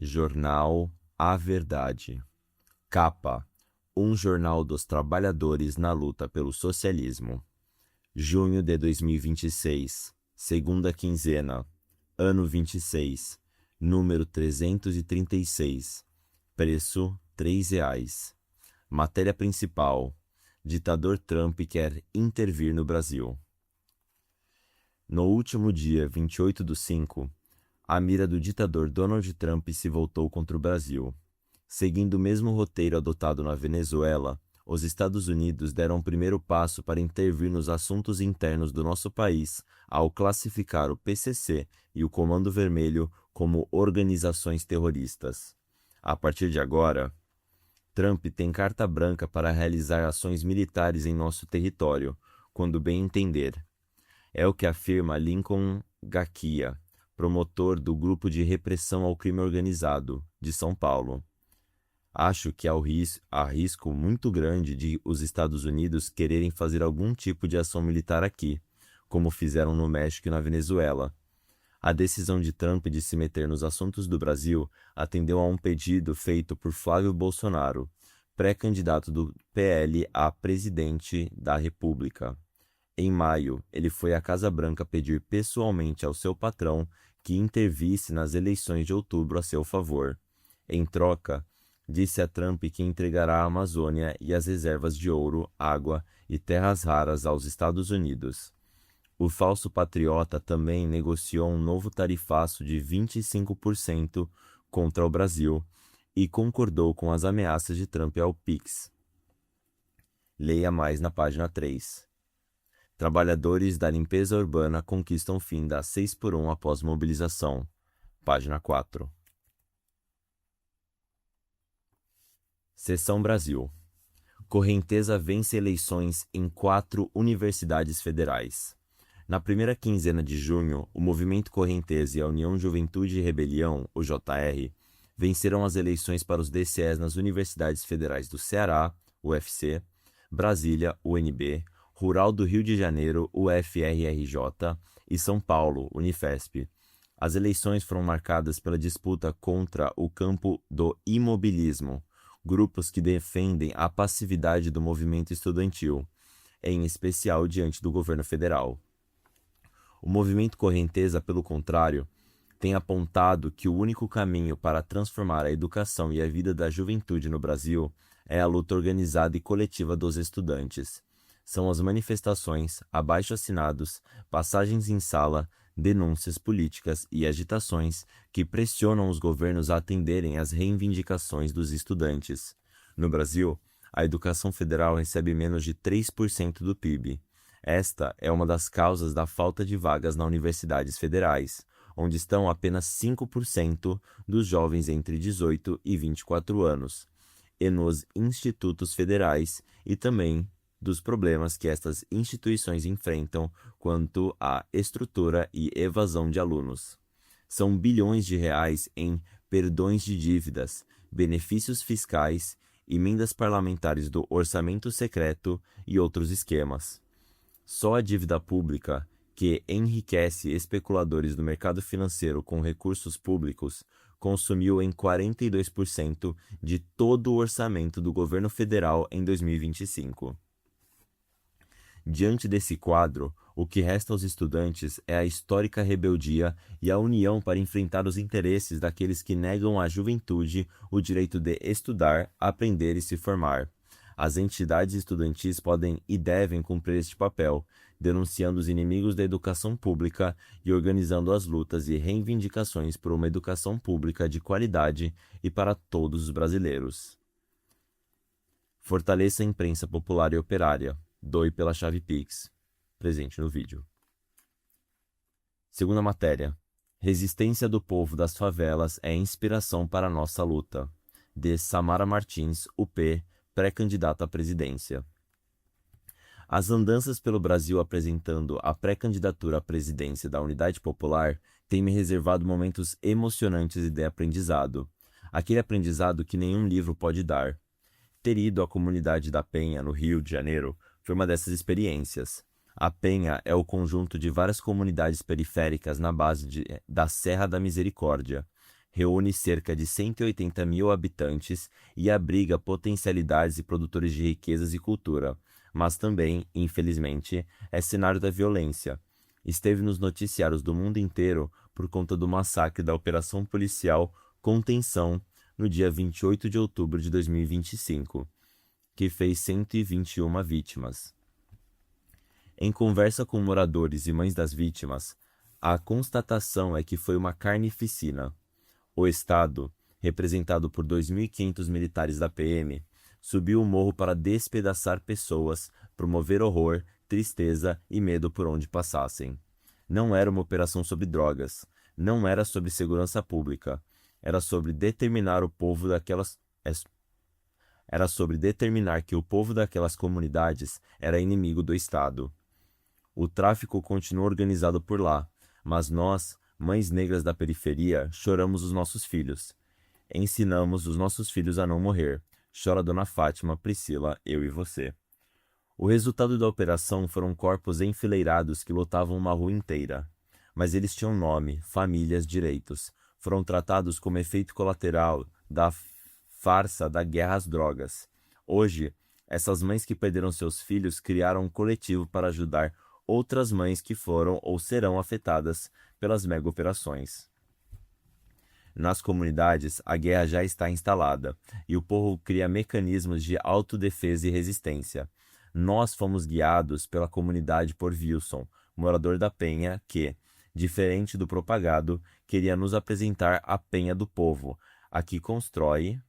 Jornal A Verdade. Capa: um jornal dos trabalhadores na luta pelo socialismo. Junho de 2026, segunda quinzena, ano 26, número 336, preço R$ 3. Matéria principal: ditador Trump quer intervir no Brasil. No último dia 28/5, a mira do ditador Donald Trump se voltou contra o Brasil. Seguindo o mesmo roteiro adotado na Venezuela, os Estados Unidos deram o primeiro passo para intervir nos assuntos internos do nosso país ao classificar o PCC e o Comando Vermelho como organizações terroristas. A partir de agora, Trump tem carta branca para realizar ações militares em nosso território, quando bem entender. É o que afirma Lincoln Gaquia, promotor do Grupo de Repressão ao Crime Organizado, de São Paulo. Acho que há risco muito grande de os Estados Unidos quererem fazer algum tipo de ação militar aqui, como fizeram no México e na Venezuela. A decisão de Trump de se meter nos assuntos do Brasil atendeu a um pedido feito por Flávio Bolsonaro, pré-candidato do PL a presidente da República. Em maio, ele foi à Casa Branca pedir pessoalmente ao seu patrão que intervisse nas eleições de outubro a seu favor. Em troca, disse a Trump que entregará a Amazônia e as reservas de ouro, água e terras raras aos Estados Unidos. O falso patriota também negociou um novo tarifaço de 25% contra o Brasil e concordou com as ameaças de Trump ao PIX. Leia mais na página 3. Trabalhadores da limpeza urbana conquistam o fim da 6x1 após mobilização. Página 4. Seção Brasil. Correnteza vence eleições em 4 universidades federais. Na primeira quinzena de junho, o Movimento Correnteza e a União Juventude e Rebelião, o JR, venceram as eleições para os DCEs nas universidades federais do Ceará, UFC, Brasília, UNB, Rural do Rio de Janeiro, UFRRJ, e São Paulo, Unifesp. As eleições foram marcadas pela disputa contra o campo do imobilismo, grupos que defendem a passividade do movimento estudantil, em especial diante do governo federal. O movimento Correnteza, pelo contrário, tem apontado que o único caminho para transformar a educação e a vida da juventude no Brasil é a luta organizada e coletiva dos estudantes. São as manifestações, abaixo-assinados, passagens em sala, denúncias políticas e agitações que pressionam os governos a atenderem às reivindicações dos estudantes. No Brasil, a educação federal recebe menos de 3% do PIB. Esta é uma das causas da falta de vagas nas universidades federais, onde estão apenas 5% dos jovens entre 18 e 24 anos, e nos institutos federais e também dos problemas que estas instituições enfrentam quanto à estrutura e evasão de alunos. São bilhões de reais em perdões de dívidas, benefícios fiscais, emendas parlamentares do orçamento secreto e outros esquemas. Só a dívida pública, que enriquece especuladores do mercado financeiro com recursos públicos, consumiu em 42% de todo o orçamento do governo federal em 2025. Diante desse quadro, o que resta aos estudantes é a histórica rebeldia e a união para enfrentar os interesses daqueles que negam à juventude o direito de estudar, aprender e se formar. As entidades estudantis podem e devem cumprir este papel, denunciando os inimigos da educação pública e organizando as lutas e reivindicações por uma educação pública de qualidade e para todos os brasileiros. Fortaleça a imprensa popular e operária. Doe pela chave Pix. Presente no vídeo. Segunda matéria. Resistência do povo das favelas é inspiração para a nossa luta. De Samara Martins, UP, pré-candidata à presidência. As andanças pelo Brasil apresentando a pré-candidatura à presidência da Unidade Popular têm me reservado momentos emocionantes e de aprendizado. Aquele aprendizado que nenhum livro pode dar. Ter ido à comunidade da Penha, no Rio de Janeiro, foi uma dessas experiências. A Penha é o conjunto de várias comunidades periféricas na base da Serra da Misericórdia. reúne cerca de 180 mil habitantes e abriga potencialidades e produtores de riquezas e cultura, mas também, infelizmente, é cenário da violência. Esteve nos noticiários do mundo inteiro por conta do massacre da Operação Policial Contenção no dia 28 de outubro de 2025, que fez 121 vítimas. Em conversa com moradores e mães das vítimas, a constatação é que foi uma carnificina. O Estado, representado por 2.500 militares da PM, subiu o morro para despedaçar pessoas, promover horror, tristeza e medo por onde passassem. Não era uma operação sobre drogas, não era sobre segurança pública, era sobre determinar era sobre determinar que o povo daquelas comunidades era inimigo do Estado. O tráfico continua organizado por lá, mas nós, mães negras da periferia, choramos os nossos filhos. Ensinamos os nossos filhos a não morrer. Chora Dona Fátima, Priscila, eu e você. O resultado da operação foram corpos enfileirados que lotavam uma rua inteira. Mas eles tinham nome, famílias, direitos. Foram tratados como efeito colateral da farsa da guerra às drogas. Hoje, essas mães que perderam seus filhos criaram um coletivo para ajudar outras mães que foram ou serão afetadas pelas mega-operações. Nas comunidades, a guerra já está instalada e o povo cria mecanismos de autodefesa e resistência. Nós fomos guiados pela comunidade por Wilson, morador da Penha, que, diferente do propagado, queria nos apresentar a Penha do povo, a que constrói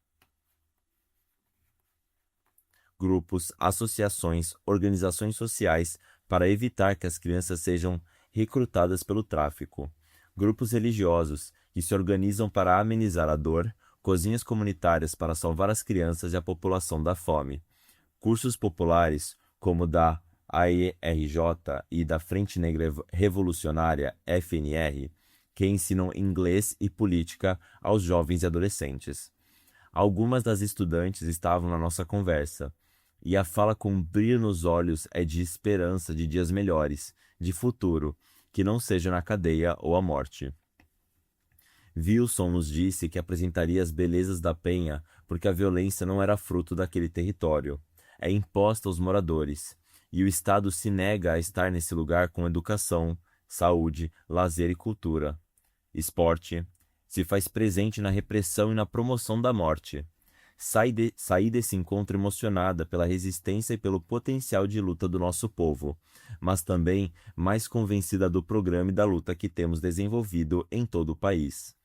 grupos, associações, organizações sociais para evitar que as crianças sejam recrutadas pelo tráfico. Grupos religiosos que se organizam para amenizar a dor, cozinhas comunitárias para salvar as crianças e a população da fome. Cursos populares, como da AERJ e da Frente Negra Revolucionária, FNR, que ensinam inglês e política aos jovens e adolescentes. Algumas das estudantes estavam na nossa conversa, e a fala com brilho nos olhos é de esperança de dias melhores, de futuro, que não seja na cadeia ou a morte. Wilson nos disse que apresentaria as belezas da Penha porque a violência não era fruto daquele território. É imposta aos moradores, e o Estado se nega a estar nesse lugar com educação, saúde, lazer e cultura. Esporte se faz presente na repressão e na promoção da morte. Saí desse encontro emocionada pela resistência e pelo potencial de luta do nosso povo, mas também mais convencida do programa e da luta que temos desenvolvido em todo o país.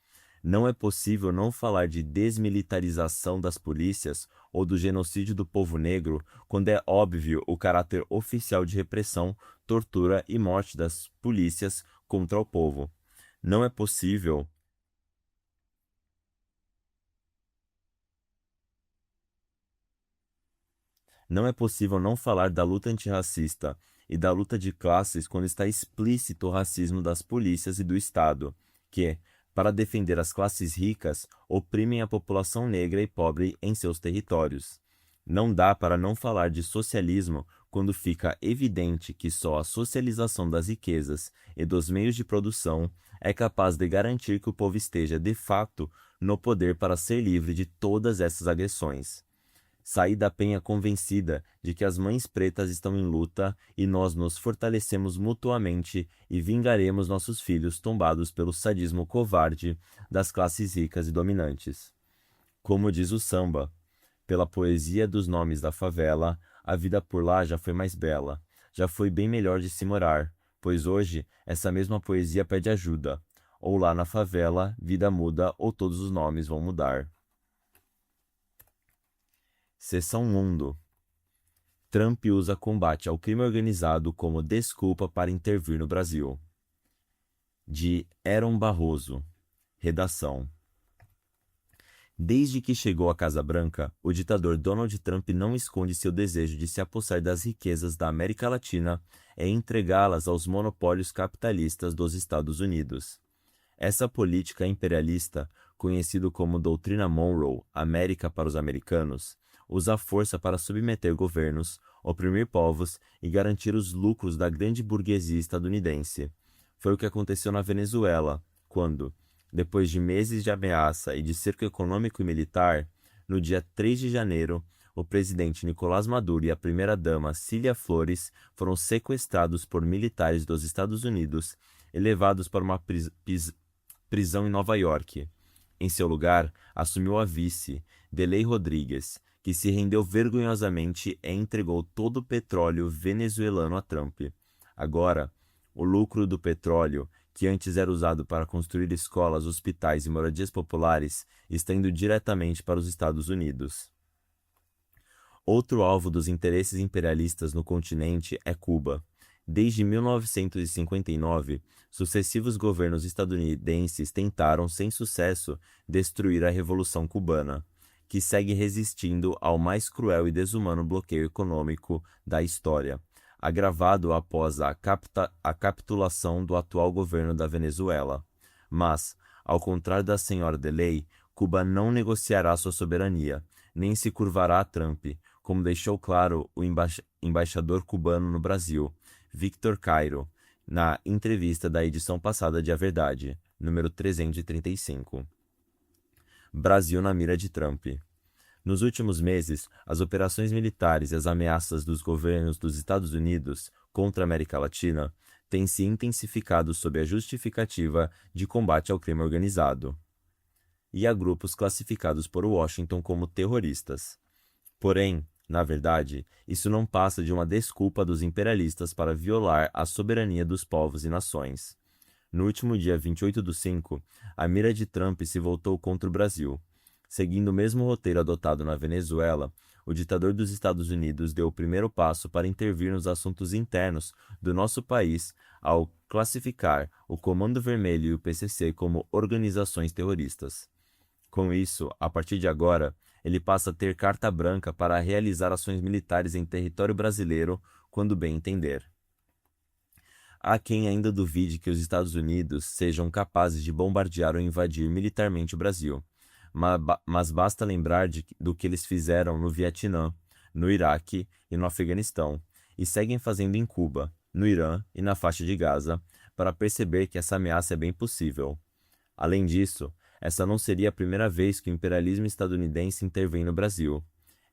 Não é possível não falar de desmilitarização das polícias ou do genocídio do povo negro quando é óbvio o caráter oficial de repressão, tortura e morte das polícias contra o povo. Não é possível não falar da luta antirracista e da luta de classes quando está explícito o racismo das polícias e do Estado, que, para defender as classes ricas, oprimem a população negra e pobre em seus territórios. Não dá para não falar de socialismo quando fica evidente que só a socialização das riquezas e dos meios de produção é capaz de garantir que o povo esteja, de fato, no poder para ser livre de todas essas agressões. Saí da Penha convencida de que as mães pretas estão em luta e nós nos fortalecemos mutuamente e vingaremos nossos filhos tombados pelo sadismo covarde das classes ricas e dominantes. Como diz o samba, pela poesia dos nomes da favela, a vida por lá já foi mais bela, já foi bem melhor de se morar, pois hoje essa mesma poesia pede ajuda. Ou lá na favela, vida muda ou todos os nomes vão mudar. Seção Mundo. Trump usa combate ao crime organizado como desculpa para intervir no Brasil. De Heron Barroso. Redação. Desde que chegou à Casa Branca, o ditador Donald Trump não esconde seu desejo de se apossar das riquezas da América Latina e entregá-las aos monopólios capitalistas dos Estados Unidos. Essa política imperialista, conhecido como Doutrina Monroe, América para os americanos, usa a força para submeter governos, oprimir povos e garantir os lucros da grande burguesia estadunidense. Foi o que aconteceu na Venezuela, quando, Depois de meses de ameaça e de cerco econômico e militar, no dia 3 de janeiro, o presidente Nicolás Maduro e a primeira-dama Cília Flores foram sequestrados por militares dos Estados Unidos e levados para uma prisão em Nova York. Em seu lugar, assumiu a vice, Delei Rodrigues, que se rendeu vergonhosamente e entregou todo o petróleo venezuelano a Trump. Agora, o lucro do petróleo, que antes era usado para construir escolas, hospitais e moradias populares, está indo diretamente para os Estados Unidos. Outro alvo dos interesses imperialistas no continente é Cuba. Desde 1959, sucessivos governos estadunidenses tentaram, sem sucesso, destruir a Revolução Cubana, que segue resistindo ao mais cruel e desumano bloqueio econômico da história, agravado após a capitulação do atual governo da Venezuela. Mas, ao contrário da senhora Delay, Cuba não negociará sua soberania, nem se curvará a Trump, como deixou claro o embaixador cubano no Brasil, Victor Cairo, na entrevista da edição passada de A Verdade, número 335. Brasil na mira de Trump. Nos últimos meses, as operações militares e as ameaças dos governos dos Estados Unidos contra a América Latina têm se intensificado sob a justificativa de combate ao crime organizado e a grupos classificados por Washington como terroristas. Porém, na verdade, isso não passa de uma desculpa dos imperialistas para violar a soberania dos povos e nações. No último dia 28/5, a mira de Trump se voltou contra o Brasil. Seguindo o mesmo roteiro adotado na Venezuela, o ditador dos Estados Unidos deu o primeiro passo para intervir nos assuntos internos do nosso país ao classificar o Comando Vermelho e o PCC como organizações terroristas. Com isso, a partir de agora, ele passa a ter carta branca para realizar ações militares em território brasileiro quando bem entender. Há quem ainda duvide que os Estados Unidos sejam capazes de bombardear ou invadir militarmente o Brasil, mas basta lembrar do que eles fizeram no Vietnã, no Iraque e no Afeganistão, e seguem fazendo em Cuba, no Irã e na faixa de Gaza, para perceber que essa ameaça é bem possível. Além disso, essa não seria a primeira vez que o imperialismo estadunidense intervém no Brasil.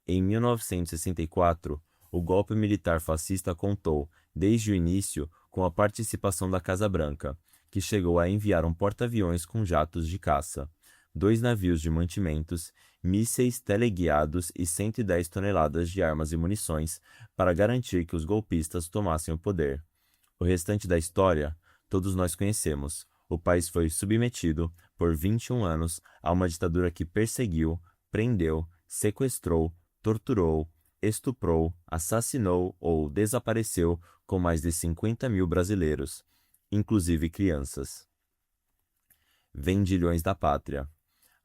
Em 1964, o golpe militar fascista contou, desde o início, com a participação da Casa Branca, que chegou a enviar um porta-aviões com jatos de caça, 2 navios de mantimentos, mísseis teleguiados e 110 toneladas de armas e munições para garantir que os golpistas tomassem o poder. O restante da história, todos nós conhecemos. O país foi submetido, por 21 anos, a uma ditadura que perseguiu, prendeu, sequestrou, torturou, estuprou, assassinou ou desapareceu com mais de 50 mil brasileiros, inclusive crianças. Vendilhões da pátria.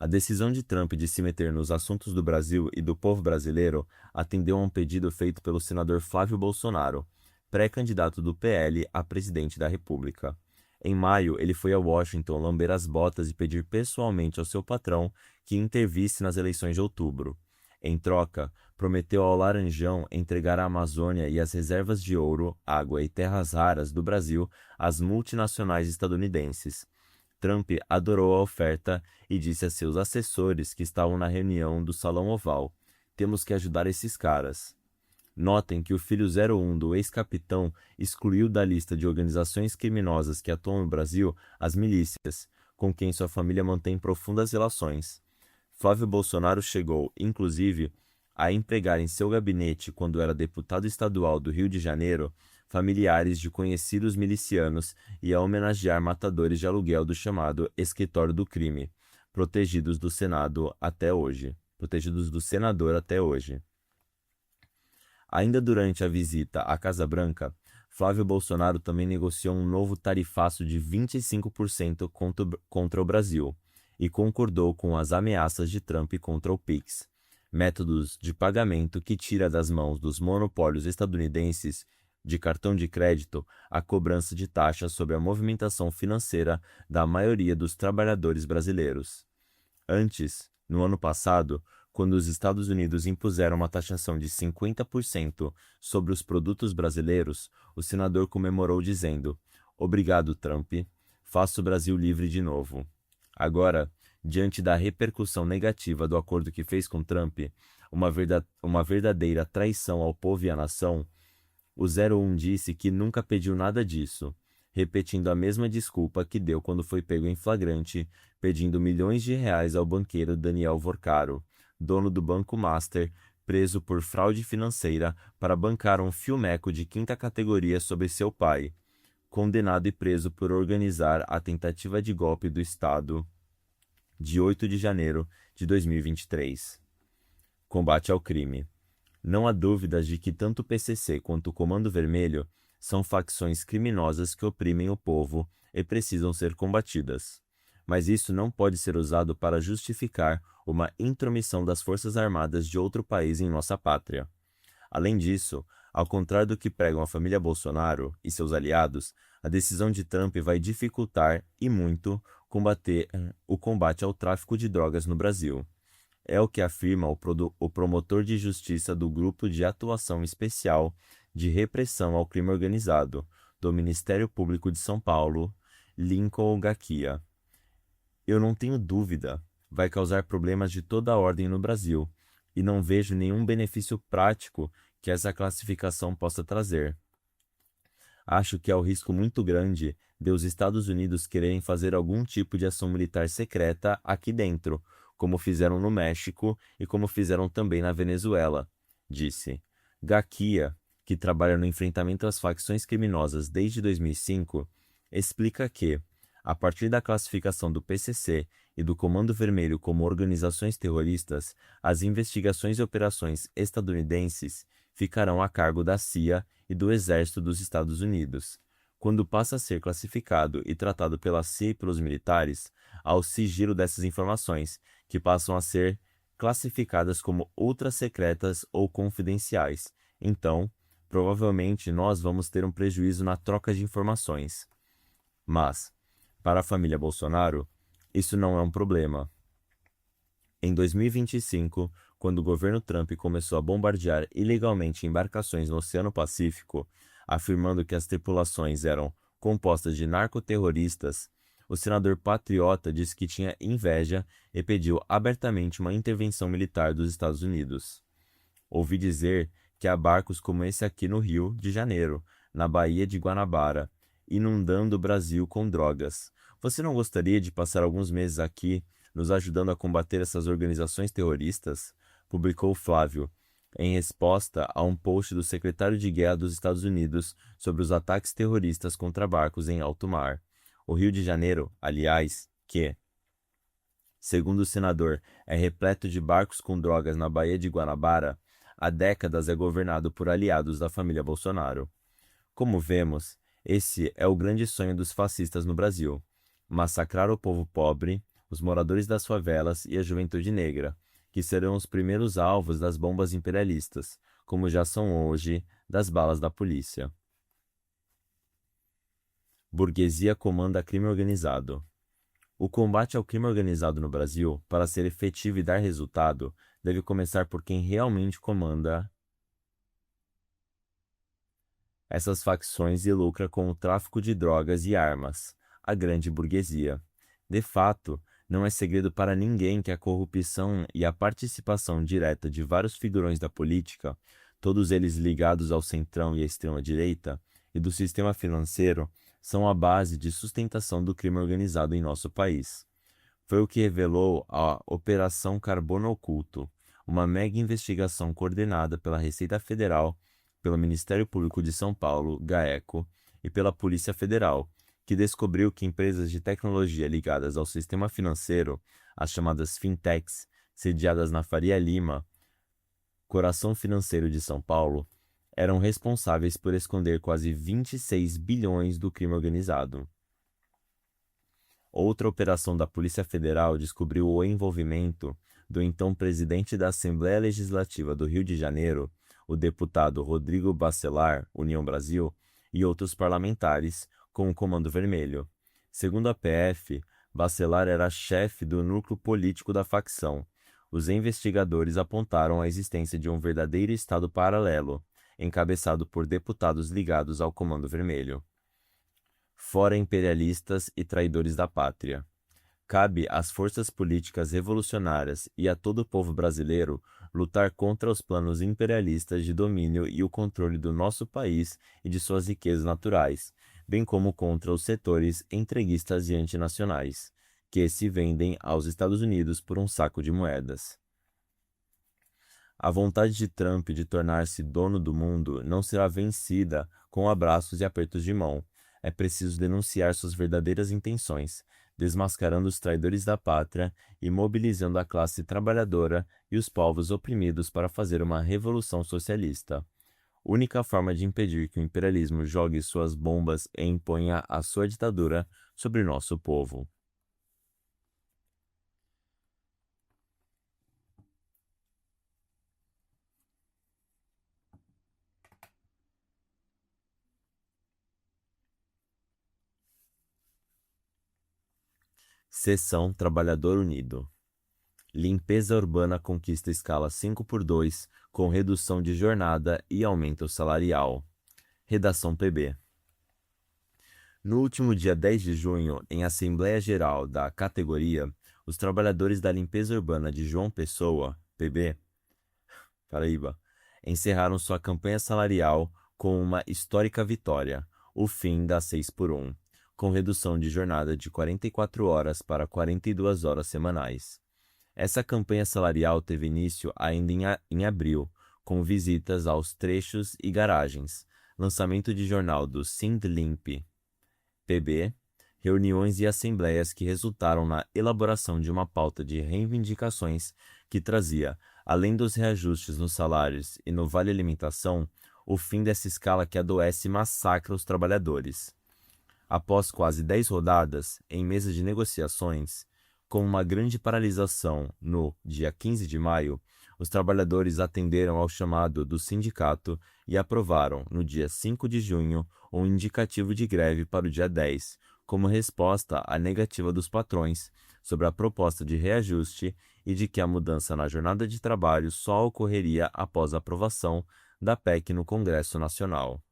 A decisão de Trump de se meter nos assuntos do Brasil e do povo brasileiro atendeu a um pedido feito pelo senador Flávio Bolsonaro, pré-candidato do PL a presidente da República. Em maio, ele foi a Washington lamber as botas e pedir pessoalmente ao seu patrão que intervisse nas eleições de outubro. Em troca, prometeu ao Laranjão entregar a Amazônia e as reservas de ouro, água e terras raras do Brasil às multinacionais estadunidenses. Trump adorou a oferta e disse a seus assessores que estavam na reunião do Salão Oval: "Temos que ajudar esses caras." Notem que o filho 01 do ex-capitão excluiu da lista de organizações criminosas que atuam no Brasil as milícias, com quem sua família mantém profundas relações. Flávio Bolsonaro chegou, inclusive, a empregar em seu gabinete, quando era deputado estadual do Rio de Janeiro, familiares de conhecidos milicianos e a homenagear matadores de aluguel do chamado Escritório do Crime, protegidos do senador até hoje. Ainda durante a visita à Casa Branca, Flávio Bolsonaro também negociou um novo tarifaço de 25% contra o Brasil e concordou com as ameaças de Trump contra o PIX, métodos de pagamento que tira das mãos dos monopólios estadunidenses de cartão de crédito a cobrança de taxas sobre a movimentação financeira da maioria dos trabalhadores brasileiros. Antes, no ano passado, quando os Estados Unidos impuseram uma taxação de 50% sobre os produtos brasileiros, o senador comemorou dizendo: "Obrigado, Trump. Faça o Brasil livre de novo." Agora, diante da repercussão negativa do acordo que fez com Trump, uma verdadeira traição ao povo e à nação, o 01 disse que nunca pediu nada disso, repetindo a mesma desculpa que deu quando foi pego em flagrante, pedindo milhões de reais ao banqueiro Daniel Vorcaro, dono do Banco Master, preso por fraude financeira para bancar um filmeco de quinta categoria sobre seu pai, condenado e preso por organizar a tentativa de golpe do Estado de 8 de janeiro de 2023. Combate ao crime. Não há dúvidas de que tanto o PCC quanto o Comando Vermelho são facções criminosas que oprimem o povo e precisam ser combatidas. Mas isso não pode ser usado para justificar uma intromissão das Forças Armadas de outro país em nossa pátria. Além disso, ao contrário do que pregam a família Bolsonaro e seus aliados, a decisão de Trump vai dificultar, e muito, o combate ao tráfico de drogas no Brasil. É o que afirma o promotor de justiça do Grupo de Atuação Especial de Repressão ao Crime Organizado, do Ministério Público de São Paulo, Lincoln Gakia. Eu não tenho dúvida, vai causar problemas de toda a ordem no Brasil, e não vejo nenhum benefício prático que essa classificação possa trazer. Acho que há um risco muito grande de os Estados Unidos quererem fazer algum tipo de ação militar secreta aqui dentro, como fizeram no México e como fizeram também na Venezuela, disse. Gakia, que trabalha no enfrentamento às facções criminosas desde 2005, explica que, a partir da classificação do PCC e do Comando Vermelho como organizações terroristas, as investigações e operações estadunidenses ficarão a cargo da CIA e do Exército dos Estados Unidos. Quando passa a ser classificado e tratado pela CIA e pelos militares, há o sigilo dessas informações, que passam a ser classificadas como ultra-secretas ou confidenciais. Então, provavelmente nós vamos ter um prejuízo na troca de informações. Mas, para a família Bolsonaro, isso não é um problema. Em 2025, quando o governo Trump começou a bombardear ilegalmente embarcações no Oceano Pacífico, afirmando que as tripulações eram compostas de narcoterroristas, o senador patriota disse que tinha inveja e pediu abertamente uma intervenção militar dos Estados Unidos. Ouvi dizer que há barcos como esse aqui no Rio de Janeiro, na Baía de Guanabara, inundando o Brasil com drogas. Você não gostaria de passar alguns meses aqui, nos ajudando a combater essas organizações terroristas? Publicou Flávio, em resposta a um post do secretário de Guerra dos Estados Unidos sobre os ataques terroristas contra barcos em alto mar. O Rio de Janeiro, aliás, que, segundo o senador, é repleto de barcos com drogas na Baía de Guanabara, há décadas é governado por aliados da família Bolsonaro. Como vemos, esse é o grande sonho dos fascistas no Brasil: massacrar o povo pobre, os moradores das favelas e a juventude negra, que serão os primeiros alvos das bombas imperialistas, como já são hoje das balas da polícia. Burguesia comanda crime organizado. O combate ao crime organizado no Brasil, para ser efetivo e dar resultado, deve começar por quem realmente comanda essas facções e lucra com o tráfico de drogas e armas, a grande burguesia. De fato, não é segredo para ninguém que a corrupção e a participação direta de vários figurões da política, todos eles ligados ao centrão e à extrema-direita, e do sistema financeiro, são a base de sustentação do crime organizado em nosso país. Foi o que revelou a Operação Carbono Oculto, uma mega investigação coordenada pela Receita Federal, pelo Ministério Público de São Paulo, GAECO, e pela Polícia Federal, que descobriu que empresas de tecnologia ligadas ao sistema financeiro, as chamadas fintechs, sediadas na Faria Lima, coração financeiro de São Paulo, eram responsáveis por esconder quase 26 bilhões do crime organizado. Outra operação da Polícia Federal descobriu o envolvimento do então presidente da Assembleia Legislativa do Rio de Janeiro, o deputado Rodrigo Bacelar, União Brasil, e outros parlamentares, com o Comando Vermelho. Segundo a PF, Bacelar era chefe do núcleo político da facção. Os investigadores apontaram a existência de um verdadeiro Estado paralelo, encabeçado por deputados ligados ao Comando Vermelho. Fora imperialistas e traidores da pátria. Cabe às forças políticas revolucionárias e a todo o povo brasileiro lutar contra os planos imperialistas de domínio e o controle do nosso país e de suas riquezas naturais, bem como contra os setores entreguistas e antinacionais, que se vendem aos Estados Unidos por um saco de moedas. A vontade de Trump de tornar-se dono do mundo não será vencida com abraços e apertos de mão. É preciso denunciar suas verdadeiras intenções, desmascarando os traidores da pátria e mobilizando a classe trabalhadora e os povos oprimidos para fazer uma revolução socialista. Única forma de impedir que o imperialismo jogue suas bombas e imponha a sua ditadura sobre nosso povo. Seção Trabalhador Unido. Limpeza urbana conquista escala 5x2, com redução de jornada e aumento salarial. Redação PB. No último dia 10 de junho, em Assembleia Geral da categoria, os trabalhadores da limpeza urbana de João Pessoa, PB, Paraíba, encerraram sua campanha salarial com uma histórica vitória, o fim da 6x1, com redução de jornada de 44 horas para 42 horas semanais. Essa campanha salarial teve início ainda em abril, com visitas aos trechos e garagens, lançamento de jornal do Sindlimp PB, reuniões e assembleias que resultaram na elaboração de uma pauta de reivindicações que trazia, além dos reajustes nos salários e no vale alimentação, o fim dessa escala que adoece e massacra os trabalhadores. Após quase 10 rodadas, em mesa de negociações, com uma grande paralisação no dia 15 de maio, os trabalhadores atenderam ao chamado do sindicato e aprovaram, no dia 5 de junho, um indicativo de greve para o dia 10, como resposta à negativa dos patrões sobre a proposta de reajuste e de que a mudança na jornada de trabalho só ocorreria após a aprovação da PEC no Congresso Nacional.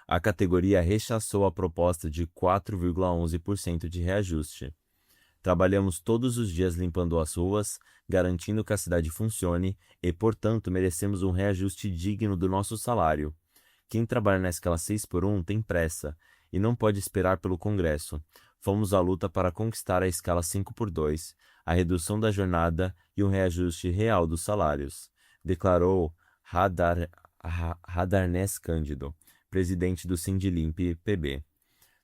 A categoria rechaçou a proposta de 4,11% de reajuste. Trabalhamos todos os dias limpando as ruas, garantindo que a cidade funcione e, portanto, merecemos um reajuste digno do nosso salário. Quem trabalha na escala 6x1 tem pressa e não pode esperar pelo Congresso. Fomos à luta para conquistar a escala 5x2, a redução da jornada e um reajuste real dos salários, declarou Radarnes Cândido, presidente do Sindlimp PB.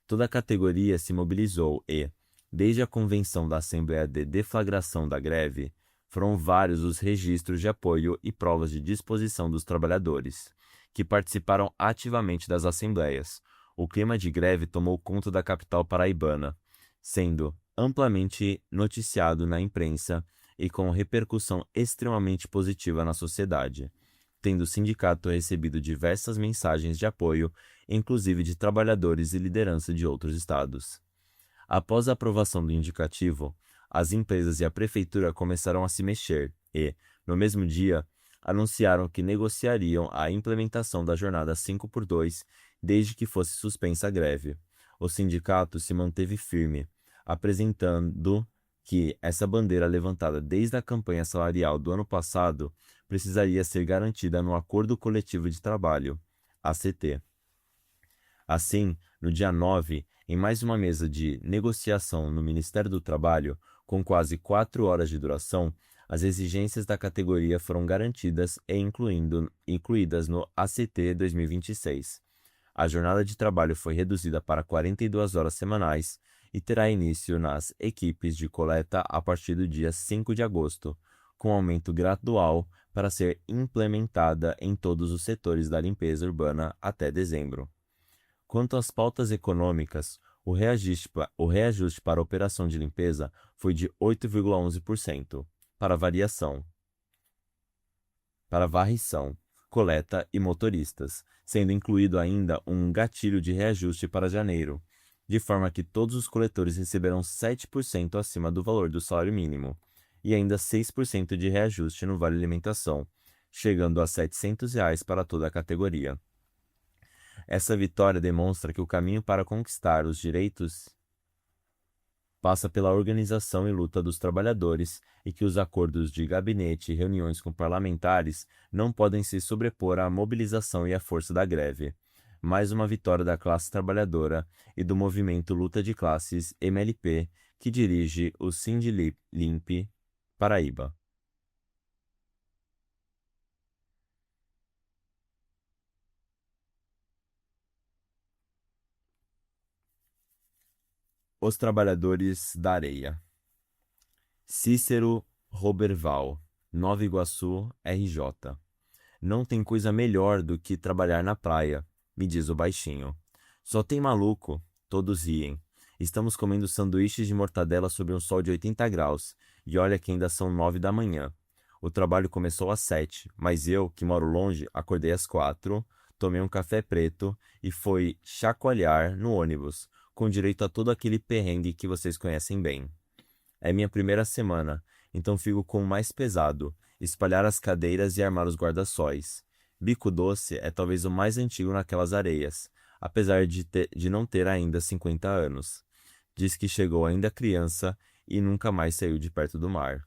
Toda a categoria se mobilizou e, desde a convenção da Assembleia de Deflagração da Greve, foram vários os registros de apoio e provas de disposição dos trabalhadores, que participaram ativamente das assembleias. O clima de greve tomou conta da capital paraibana, sendo amplamente noticiado na imprensa e com repercussão extremamente positiva na sociedade, tendo o sindicato recebido diversas mensagens de apoio, inclusive de trabalhadores e liderança de outros estados. Após a aprovação do indicativo, as empresas e a prefeitura começaram a se mexer e, no mesmo dia, anunciaram que negociariam a implementação da jornada 5x2 desde que fosse suspensa a greve. O sindicato se manteve firme, apresentando que essa bandeira levantada desde a campanha salarial do ano passado precisaria ser garantida no Acordo Coletivo de Trabalho, ACT. Assim, no dia 9, em mais uma mesa de negociação no Ministério do Trabalho, com quase 4 horas de duração, as exigências da categoria foram garantidas e incluídas no ACT 2026. A jornada de trabalho foi reduzida para 42 horas semanais e terá início nas equipes de coleta a partir do dia 5 de agosto, com aumento gradual para ser implementada em todos os setores da limpeza urbana até dezembro. Quanto às pautas econômicas, o reajuste para a operação de limpeza foi de 8,11%, para varrição, coleta e motoristas, sendo incluído ainda um gatilho de reajuste para janeiro, de forma que todos os coletores receberão 7% acima do valor do salário mínimo, e ainda 6% de reajuste no vale alimentação, chegando a R$ 700 para toda a categoria. Essa vitória demonstra que o caminho para conquistar os direitos passa pela organização e luta dos trabalhadores e que os acordos de gabinete e reuniões com parlamentares não podem se sobrepor à mobilização e à força da greve. Mais uma vitória da classe trabalhadora e do movimento Luta de Classes MLP, que dirige o Sindlimp Paraíba. Os Trabalhadores da Areia. Cícero Roberval, Nova Iguaçu, RJ. Não tem coisa melhor do que trabalhar na praia, me diz o baixinho. Só tem maluco, todos riem. Estamos comendo sanduíches de mortadela sob um sol de 80 graus, e olha que ainda são 9 da manhã. O trabalho começou às 7, mas eu, que moro longe, acordei às 4, tomei um café preto e fui chacoalhar no ônibus, com direito a todo aquele perrengue que vocês conhecem bem. É minha primeira semana, então fico com o mais pesado, espalhar as cadeiras e armar os guarda-sóis. Bico Doce é talvez o mais antigo naquelas areias, apesar de não ter ainda 50 anos. Diz que chegou ainda criança e nunca mais saiu de perto do mar.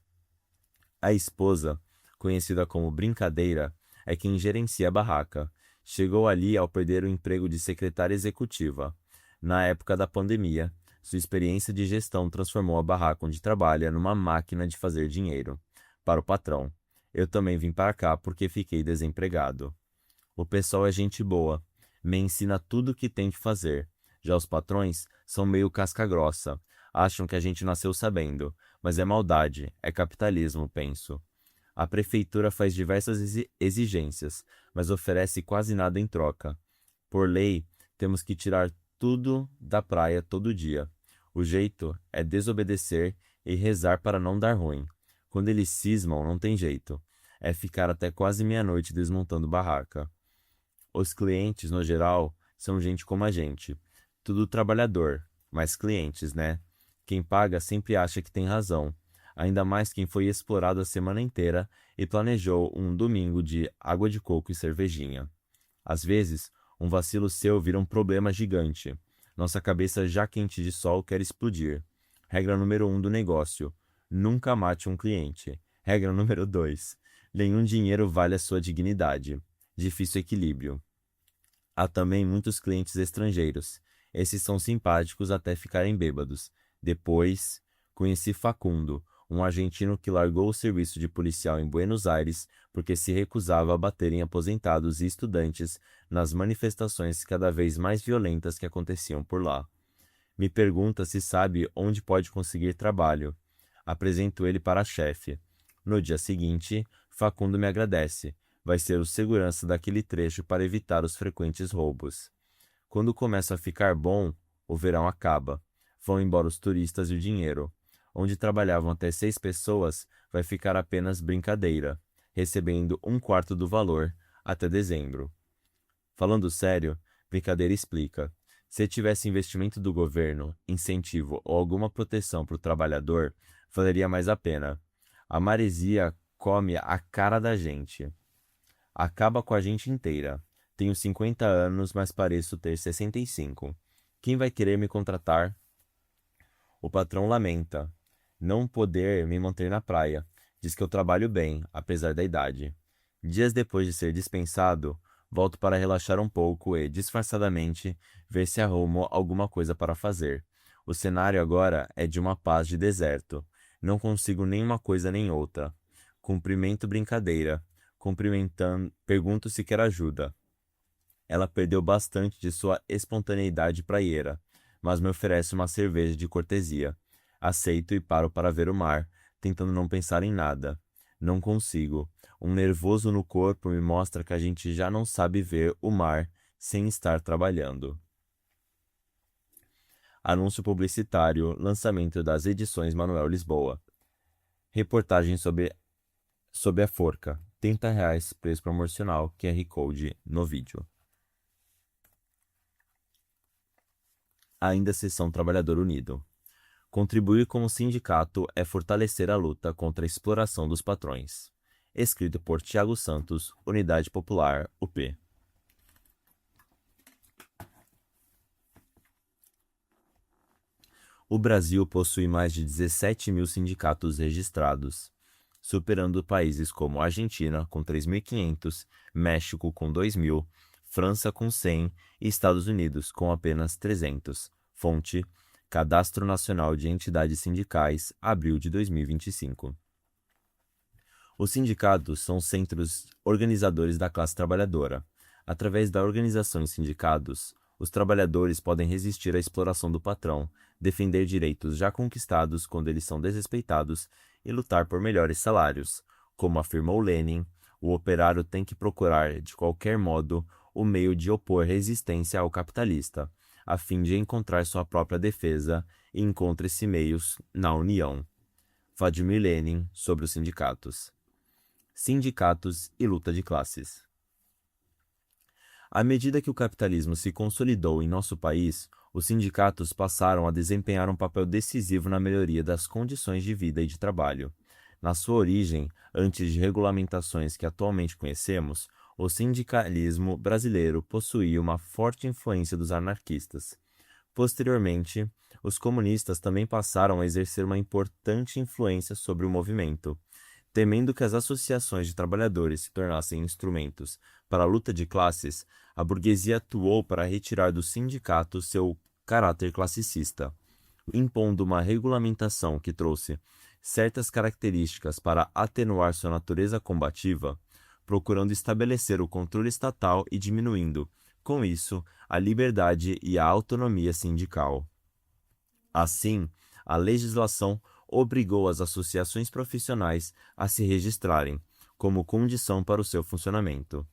A esposa, conhecida como Brincadeira, é quem gerencia a barraca. Chegou ali ao perder o emprego de secretária executiva. Na época da pandemia, sua experiência de gestão transformou a barraca onde trabalha numa máquina de fazer dinheiro. Para o patrão. Eu também vim para cá porque fiquei desempregado. O pessoal é gente boa. Me ensina tudo o que tem que fazer. Já os patrões são meio casca grossa. Acham que a gente nasceu sabendo. Mas é maldade, é capitalismo, penso. A prefeitura faz diversas exigências, mas oferece quase nada em troca. Por lei, temos que tirar tudo da praia todo dia. O jeito é desobedecer e rezar para não dar ruim. Quando eles cismam, não tem jeito. É ficar até quase meia-noite desmontando barraca. Os clientes, no geral, são gente como a gente. Tudo trabalhador, mas clientes, né? Quem paga sempre acha que tem razão. Ainda mais quem foi explorado a semana inteira e planejou um domingo de água de coco e cervejinha. Às vezes, um vacilo seu vira um problema gigante. Nossa cabeça já quente de sol quer explodir. Regra número 1 do negócio: nunca mate um cliente. Regra número 2: nenhum dinheiro vale a sua dignidade. Difícil equilíbrio. Há também muitos clientes estrangeiros. Esses são simpáticos até ficarem bêbados. Depois, conheci Facundo, um argentino que largou o serviço de policial em Buenos Aires porque se recusava a bater em aposentados e estudantes nas manifestações cada vez mais violentas que aconteciam por lá. Me pergunta se sabe onde pode conseguir trabalho. Apresento ele para a chefe. No dia seguinte, Facundo me agradece. Vai ser o segurança daquele trecho para evitar os frequentes roubos. Quando começa a ficar bom, o verão acaba. Vão embora os turistas e o dinheiro. Onde trabalhavam até 6 pessoas, vai ficar apenas Brincadeira, recebendo 1/4 do valor até dezembro. Falando sério, Brincadeira explica. Se tivesse investimento do governo, incentivo ou alguma proteção para o trabalhador, valeria mais a pena. A maresia come a cara da gente. Acaba com a gente inteira. Tenho 50 anos, mas pareço ter 65. Quem vai querer me contratar? O patrão lamenta não poder me manter na praia. Diz que eu trabalho bem, apesar da idade. Dias depois de ser dispensado, volto para relaxar um pouco e, disfarçadamente, ver se arrumo alguma coisa para fazer. O cenário agora é de uma paz de deserto. Não consigo nem uma coisa nem outra. Cumprimento Brincadeira. Cumprimentando, pergunto se quer ajuda. Ela perdeu bastante de sua espontaneidade praieira, mas me oferece uma cerveja de cortesia. Aceito e paro para ver o mar, tentando não pensar em nada. Não consigo. Um nervoso no corpo me mostra que a gente já não sabe ver o mar sem estar trabalhando. Anúncio publicitário, lançamento das edições Manuel Lisboa. Reportagem sob a forca. R$ 30 preço promocional, QR Code no vídeo. Ainda Seção Trabalhador Unido. Contribuir com o sindicato é fortalecer a luta contra a exploração dos patrões. Escrito por Tiago Santos, Unidade Popular, UP. O Brasil possui mais de 17 mil sindicatos registrados, superando países como Argentina, com 3.500, México, com 2.000, França, com 100 e Estados Unidos, com apenas 300. Fonte: Cadastro Nacional de Entidades Sindicais, abril de 2025. Os sindicatos são centros organizadores da classe trabalhadora. Através da organização em sindicatos, os trabalhadores podem resistir à exploração do patrão, defender direitos já conquistados quando eles são desrespeitados e lutar por melhores salários. Como afirmou Lenin, o operário tem que procurar, de qualquer modo, o meio de opor resistência ao capitalista, a fim de encontrar sua própria defesa, e encontra esses meios na União. Vladimir Lenin sobre os sindicatos. Sindicatos e luta de classes. À medida que o capitalismo se consolidou em nosso país, os sindicatos passaram a desempenhar um papel decisivo na melhoria das condições de vida e de trabalho. Na sua origem, antes de regulamentações que atualmente conhecemos, o sindicalismo brasileiro possuía uma forte influência dos anarquistas. Posteriormente, os comunistas também passaram a exercer uma importante influência sobre o movimento. Temendo que as associações de trabalhadores se tornassem instrumentos para a luta de classes, a burguesia atuou para retirar do sindicato seu caráter classicista, impondo uma regulamentação que trouxe certas características para atenuar sua natureza combativa, procurando estabelecer o controle estatal e diminuindo, com isso, a liberdade e a autonomia sindical. Assim, a legislação obrigou as associações profissionais a se registrarem, como condição para o seu funcionamento.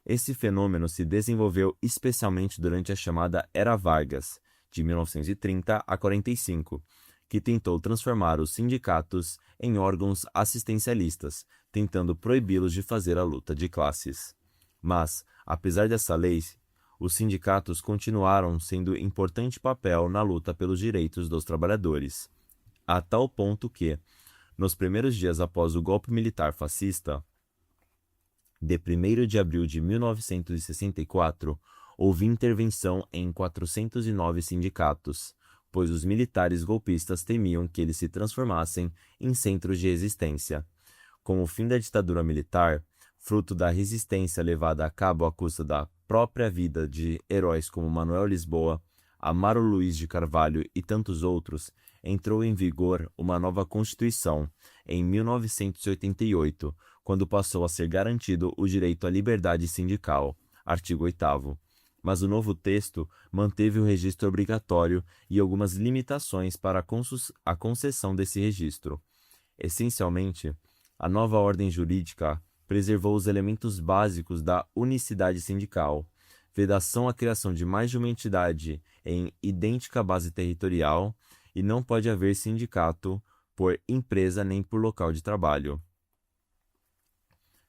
Esse fenômeno se desenvolveu especialmente durante a chamada Era Vargas, de 1930 a 45, que tentou transformar os sindicatos em órgãos assistencialistas, tentando proibi-los de fazer a luta de classes. Mas, apesar dessa lei, os sindicatos continuaram sendo importante papel na luta pelos direitos dos trabalhadores, a tal ponto que, nos primeiros dias após o golpe militar fascista, de 1º de abril de 1964, houve intervenção em 409 sindicatos, pois os militares golpistas temiam que eles se transformassem em centros de resistência. Com o fim da ditadura militar, fruto da resistência levada a cabo à custa da própria vida de heróis como Manuel Lisboa, Amaro Luiz de Carvalho e tantos outros, entrou em vigor uma nova Constituição, em 1988, quando passou a ser garantido o direito à liberdade sindical, artigo 8º. Mas o novo texto manteve o registro obrigatório e algumas limitações para a concessão desse registro. Essencialmente, a nova ordem jurídica preservou os elementos básicos da unicidade sindical, vedação à criação de mais de uma entidade em idêntica base territorial, e não pode haver sindicato por empresa nem por local de trabalho.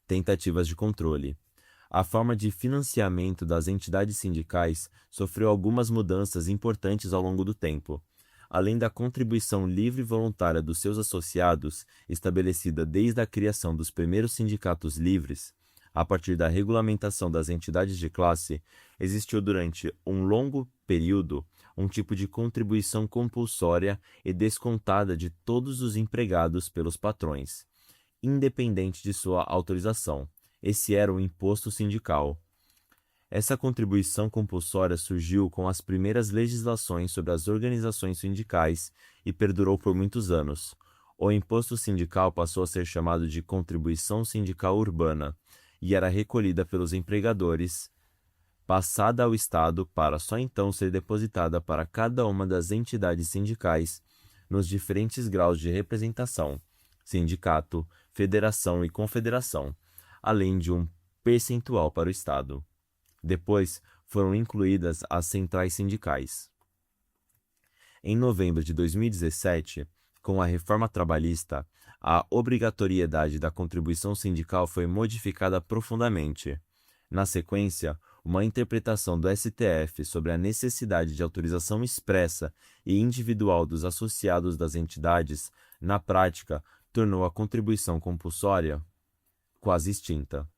Tentativas de controle. A forma de financiamento das entidades sindicais sofreu algumas mudanças importantes ao longo do tempo. Além da contribuição livre e voluntária dos seus associados, estabelecida desde a criação dos primeiros sindicatos livres, a partir da regulamentação das entidades de classe, existiu durante um longo período um tipo de contribuição compulsória e descontada de todos os empregados pelos patrões, independente de sua autorização. Esse era o imposto sindical. Essa contribuição compulsória surgiu com as primeiras legislações sobre as organizações sindicais e perdurou por muitos anos. O imposto sindical passou a ser chamado de contribuição sindical urbana e era recolhida pelos empregadores, passada ao Estado para só então ser depositada para cada uma das entidades sindicais nos diferentes graus de representação, sindicato, federação e confederação, além de um percentual para o Estado. Depois foram incluídas as centrais sindicais. Em novembro de 2017, com a reforma trabalhista, a obrigatoriedade da contribuição sindical foi modificada profundamente. Na sequência, uma interpretação do STF sobre a necessidade de autorização expressa e individual dos associados das entidades, na prática, tornou a contribuição compulsória quase extinta.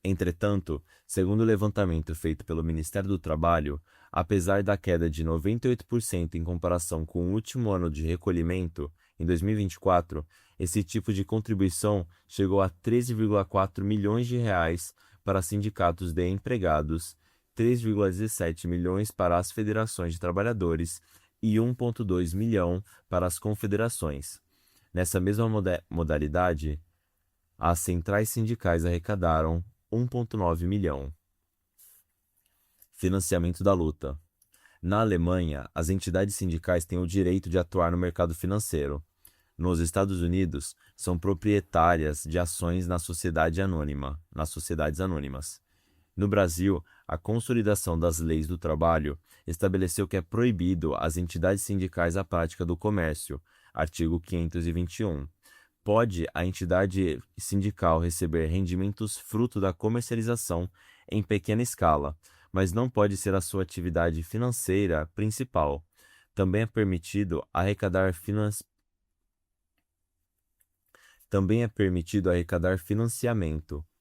Entretanto, segundo o levantamento feito pelo Ministério do Trabalho, apesar da queda de 98% em comparação com o último ano de recolhimento, em 2024, esse tipo de contribuição chegou a 13,4 milhões de reais para sindicatos de empregados, 3,17 milhões para as federações de trabalhadores e 1,2 milhão para as confederações. Nessa mesma modalidade, as centrais sindicais arrecadaram 1,9 milhão. Financiamento da luta. Na Alemanha, as entidades sindicais têm o direito de atuar no mercado financeiro. Nos Estados Unidos, são proprietárias de ações nas sociedades anônimas. No Brasil, a Consolidação das Leis do Trabalho estabeleceu que é proibido às entidades sindicais a prática do comércio, artigo 521. Pode a entidade sindical receber rendimentos fruto da comercialização em pequena escala, mas não pode ser a sua atividade financeira principal. Também é permitido arrecadar financiamento,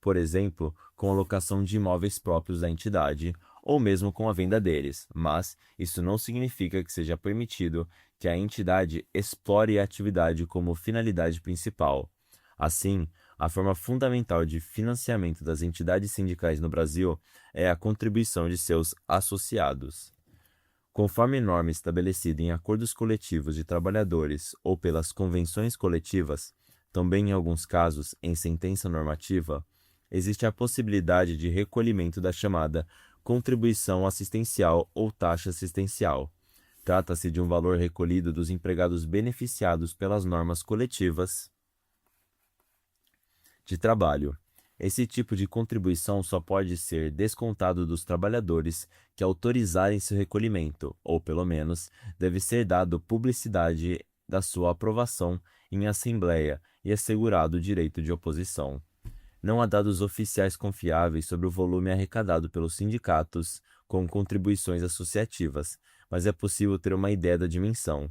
por exemplo, com a locação de imóveis próprios da entidade, ou mesmo com a venda deles, mas isso não significa que seja permitido que a entidade explore a atividade como finalidade principal. Assim, a forma fundamental de financiamento das entidades sindicais no Brasil é a contribuição de seus associados. Conforme norma estabelecida em acordos coletivos de trabalhadores ou pelas convenções coletivas, também em alguns casos em sentença normativa, existe a possibilidade de recolhimento da chamada contribuição assistencial ou taxa assistencial. Trata-se de um valor recolhido dos empregados beneficiados pelas normas coletivas de trabalho. Esse tipo de contribuição só pode ser descontado dos trabalhadores que autorizarem seu recolhimento, ou pelo menos deve ser dado publicidade da sua aprovação em assembleia e assegurado o direito de oposição. Não há dados oficiais confiáveis sobre o volume arrecadado pelos sindicatos com contribuições associativas, mas é possível ter uma ideia da dimensão.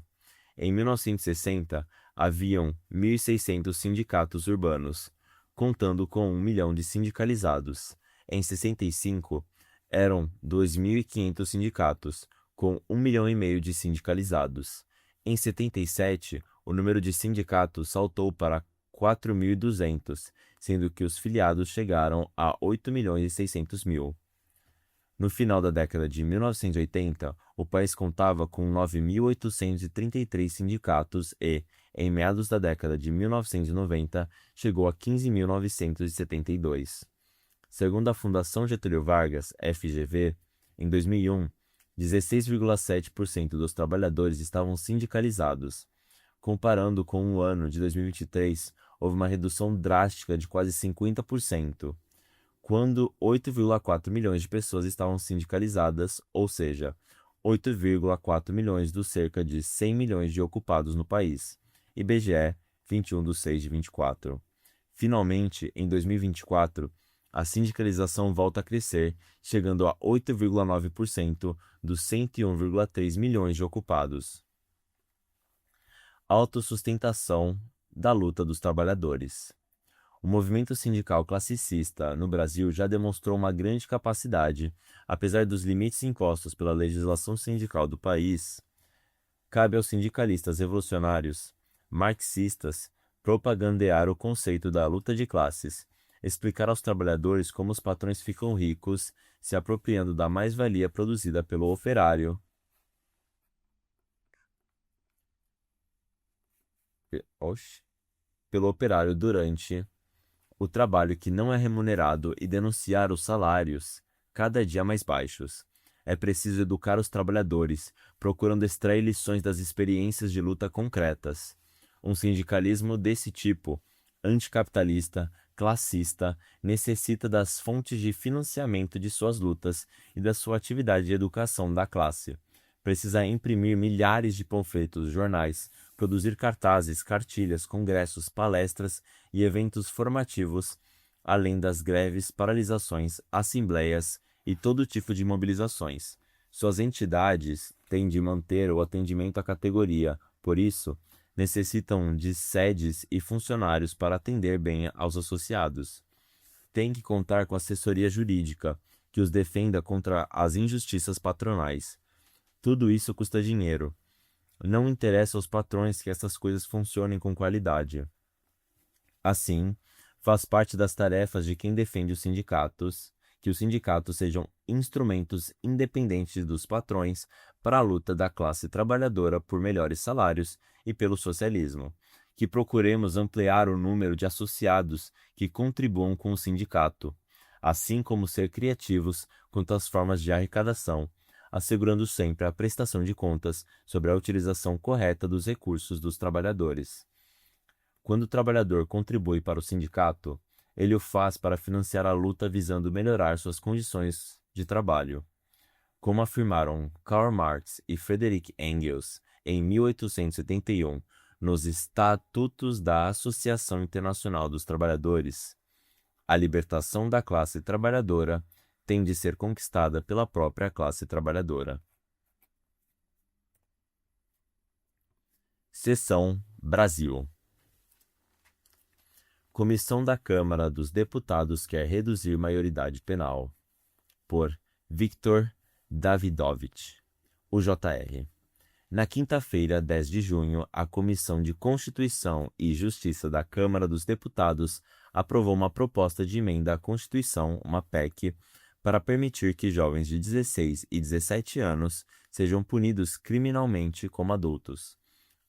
Em 1960, haviam 1.600 sindicatos urbanos, contando com 1 milhão de sindicalizados. Em 65, eram 2.500 sindicatos, com 1,5 milhão de sindicalizados. Em 77, o número de sindicatos saltou para 4.200, sendo que os filiados chegaram a 8.600.000. No final da década de 1980, o país contava com 9.833 sindicatos e, em meados da década de 1990, chegou a 15.972. Segundo a Fundação Getúlio Vargas, FGV, em 2001, 16,7% dos trabalhadores estavam sindicalizados. Comparando com o ano de 2023, houve uma redução drástica de quase 50%, quando 8,4 milhões de pessoas estavam sindicalizadas, ou seja, 8,4 milhões dos cerca de 100 milhões de ocupados no país. IBGE, 21/6/24. Finalmente, em 2024, a sindicalização volta a crescer, chegando a 8,9% dos 101,3 milhões de ocupados. Autossustentação da luta dos trabalhadores. O movimento sindical classicista no Brasil já demonstrou uma grande capacidade, apesar dos limites impostos pela legislação sindical do país. Cabe aos sindicalistas revolucionários, marxistas, propagandear o conceito da luta de classes, explicar aos trabalhadores como os patrões ficam ricos, se apropriando da mais-valia produzida pelo operário. Durante o trabalho que não é remunerado e denunciar os salários cada dia mais baixos. É preciso educar os trabalhadores, procurando extrair lições das experiências de luta concretas. Um sindicalismo desse tipo, anticapitalista, classista, necessita das fontes de financiamento de suas lutas e da sua atividade de educação da classe. Precisa imprimir milhares de panfletos, jornais, produzir cartazes, cartilhas, congressos, palestras e eventos formativos, além das greves, paralisações, assembleias e todo tipo de mobilizações. Suas entidades têm de manter o atendimento à categoria, por isso, necessitam de sedes e funcionários para atender bem aos associados. têm que contar com assessoria jurídica, que os defenda contra as injustiças patronais. Tudo isso custa dinheiro. Não interessa aos patrões que essas coisas funcionem com qualidade. Assim, faz parte das tarefas de quem defende os sindicatos, que os sindicatos sejam instrumentos independentes dos patrões para a luta da classe trabalhadora por melhores salários e pelo socialismo, que procuremos ampliar o número de associados que contribuam com o sindicato, assim como ser criativos quanto às formas de arrecadação, assegurando sempre a prestação de contas sobre a utilização correta dos recursos dos trabalhadores. Quando o trabalhador contribui para o sindicato, ele o faz para financiar a luta visando melhorar suas condições de trabalho. Como afirmaram Karl Marx e Friedrich Engels em 1871 nos Estatutos da Associação Internacional dos Trabalhadores, a libertação da classe trabalhadora tem de ser conquistada pela própria classe trabalhadora. Seção Brasil. Comissão da Câmara dos Deputados quer reduzir maioridade penal. Por Viktor Davidovich, UJR. Na quinta-feira, 10 de junho, a Comissão de Constituição e Justiça da Câmara dos Deputados aprovou uma proposta de emenda à Constituição, uma PEC, para permitir que jovens de 16 e 17 anos sejam punidos criminalmente como adultos.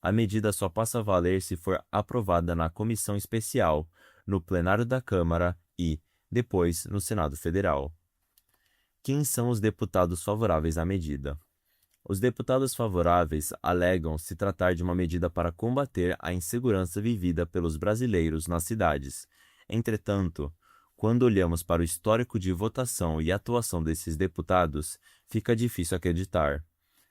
A medida só passa a valer se for aprovada na Comissão Especial, no plenário da Câmara e, depois, no Senado Federal. Quem são os deputados favoráveis à medida? Os deputados favoráveis alegam se tratar de uma medida para combater a insegurança vivida pelos brasileiros nas cidades. Entretanto, quando olhamos para o histórico de votação e atuação desses deputados, fica difícil acreditar.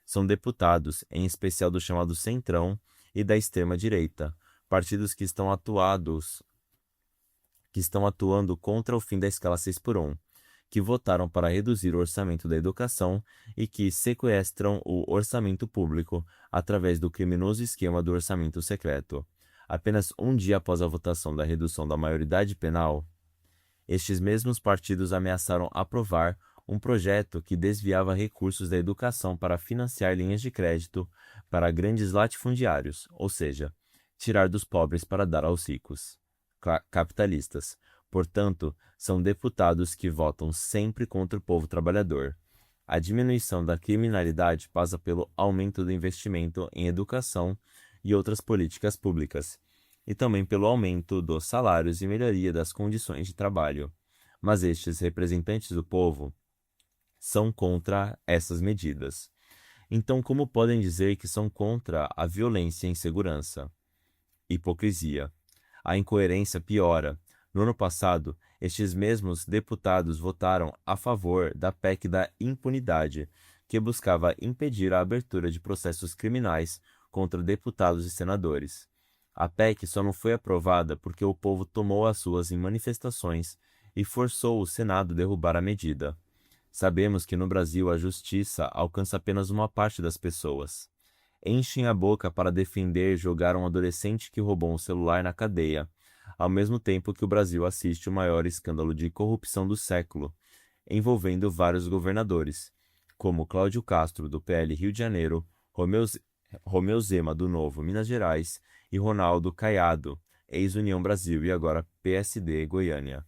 São deputados, em especial do chamado Centrão e da extrema-direita, partidos que estão atuando contra o fim da escala 6x1, que votaram para reduzir o orçamento da educação e que sequestram o orçamento público através do criminoso esquema do orçamento secreto. Apenas um dia após a votação da redução da maioridade penal, estes mesmos partidos ameaçaram aprovar um projeto que desviava recursos da educação para financiar linhas de crédito para grandes latifundiários, ou seja, tirar dos pobres para dar aos ricos, capitalistas. Portanto, são deputados que votam sempre contra o povo trabalhador. A diminuição da criminalidade passa pelo aumento do investimento em educação e outras políticas públicas, e também pelo aumento dos salários e melhoria das condições de trabalho. Mas estes representantes do povo são contra essas medidas. Então, como podem dizer que são contra a violência e a insegurança? Hipocrisia. A incoerência piora. No ano passado, estes mesmos deputados votaram a favor da PEC da impunidade, que buscava impedir a abertura de processos criminais contra deputados e senadores. A PEC só não foi aprovada porque o povo tomou as ruas em manifestações e forçou o Senado a derrubar a medida. Sabemos que no Brasil a justiça alcança apenas uma parte das pessoas. Enchem a boca para defender jogar um adolescente que roubou um celular na cadeia, ao mesmo tempo que o Brasil assiste o maior escândalo de corrupção do século, envolvendo vários governadores, como Cláudio Castro, do PL Rio de Janeiro, Romeu Zema, do Novo Minas Gerais, e Ronaldo Caiado, ex-União Brasil e agora PSD Goiânia.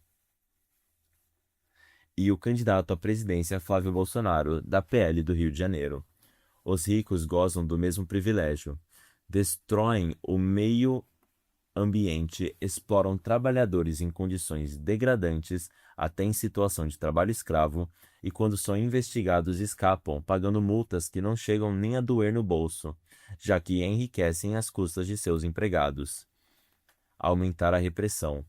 E o candidato à presidência Flávio Bolsonaro, da PL do Rio de Janeiro. Os ricos gozam do mesmo privilégio, destroem o meio ambiente, exploram trabalhadores em condições degradantes, até em situação de trabalho escravo, e quando são investigados escapam, pagando multas que não chegam nem a doer no bolso, já que enriquecem às custas de seus empregados. Aumentar a repressão.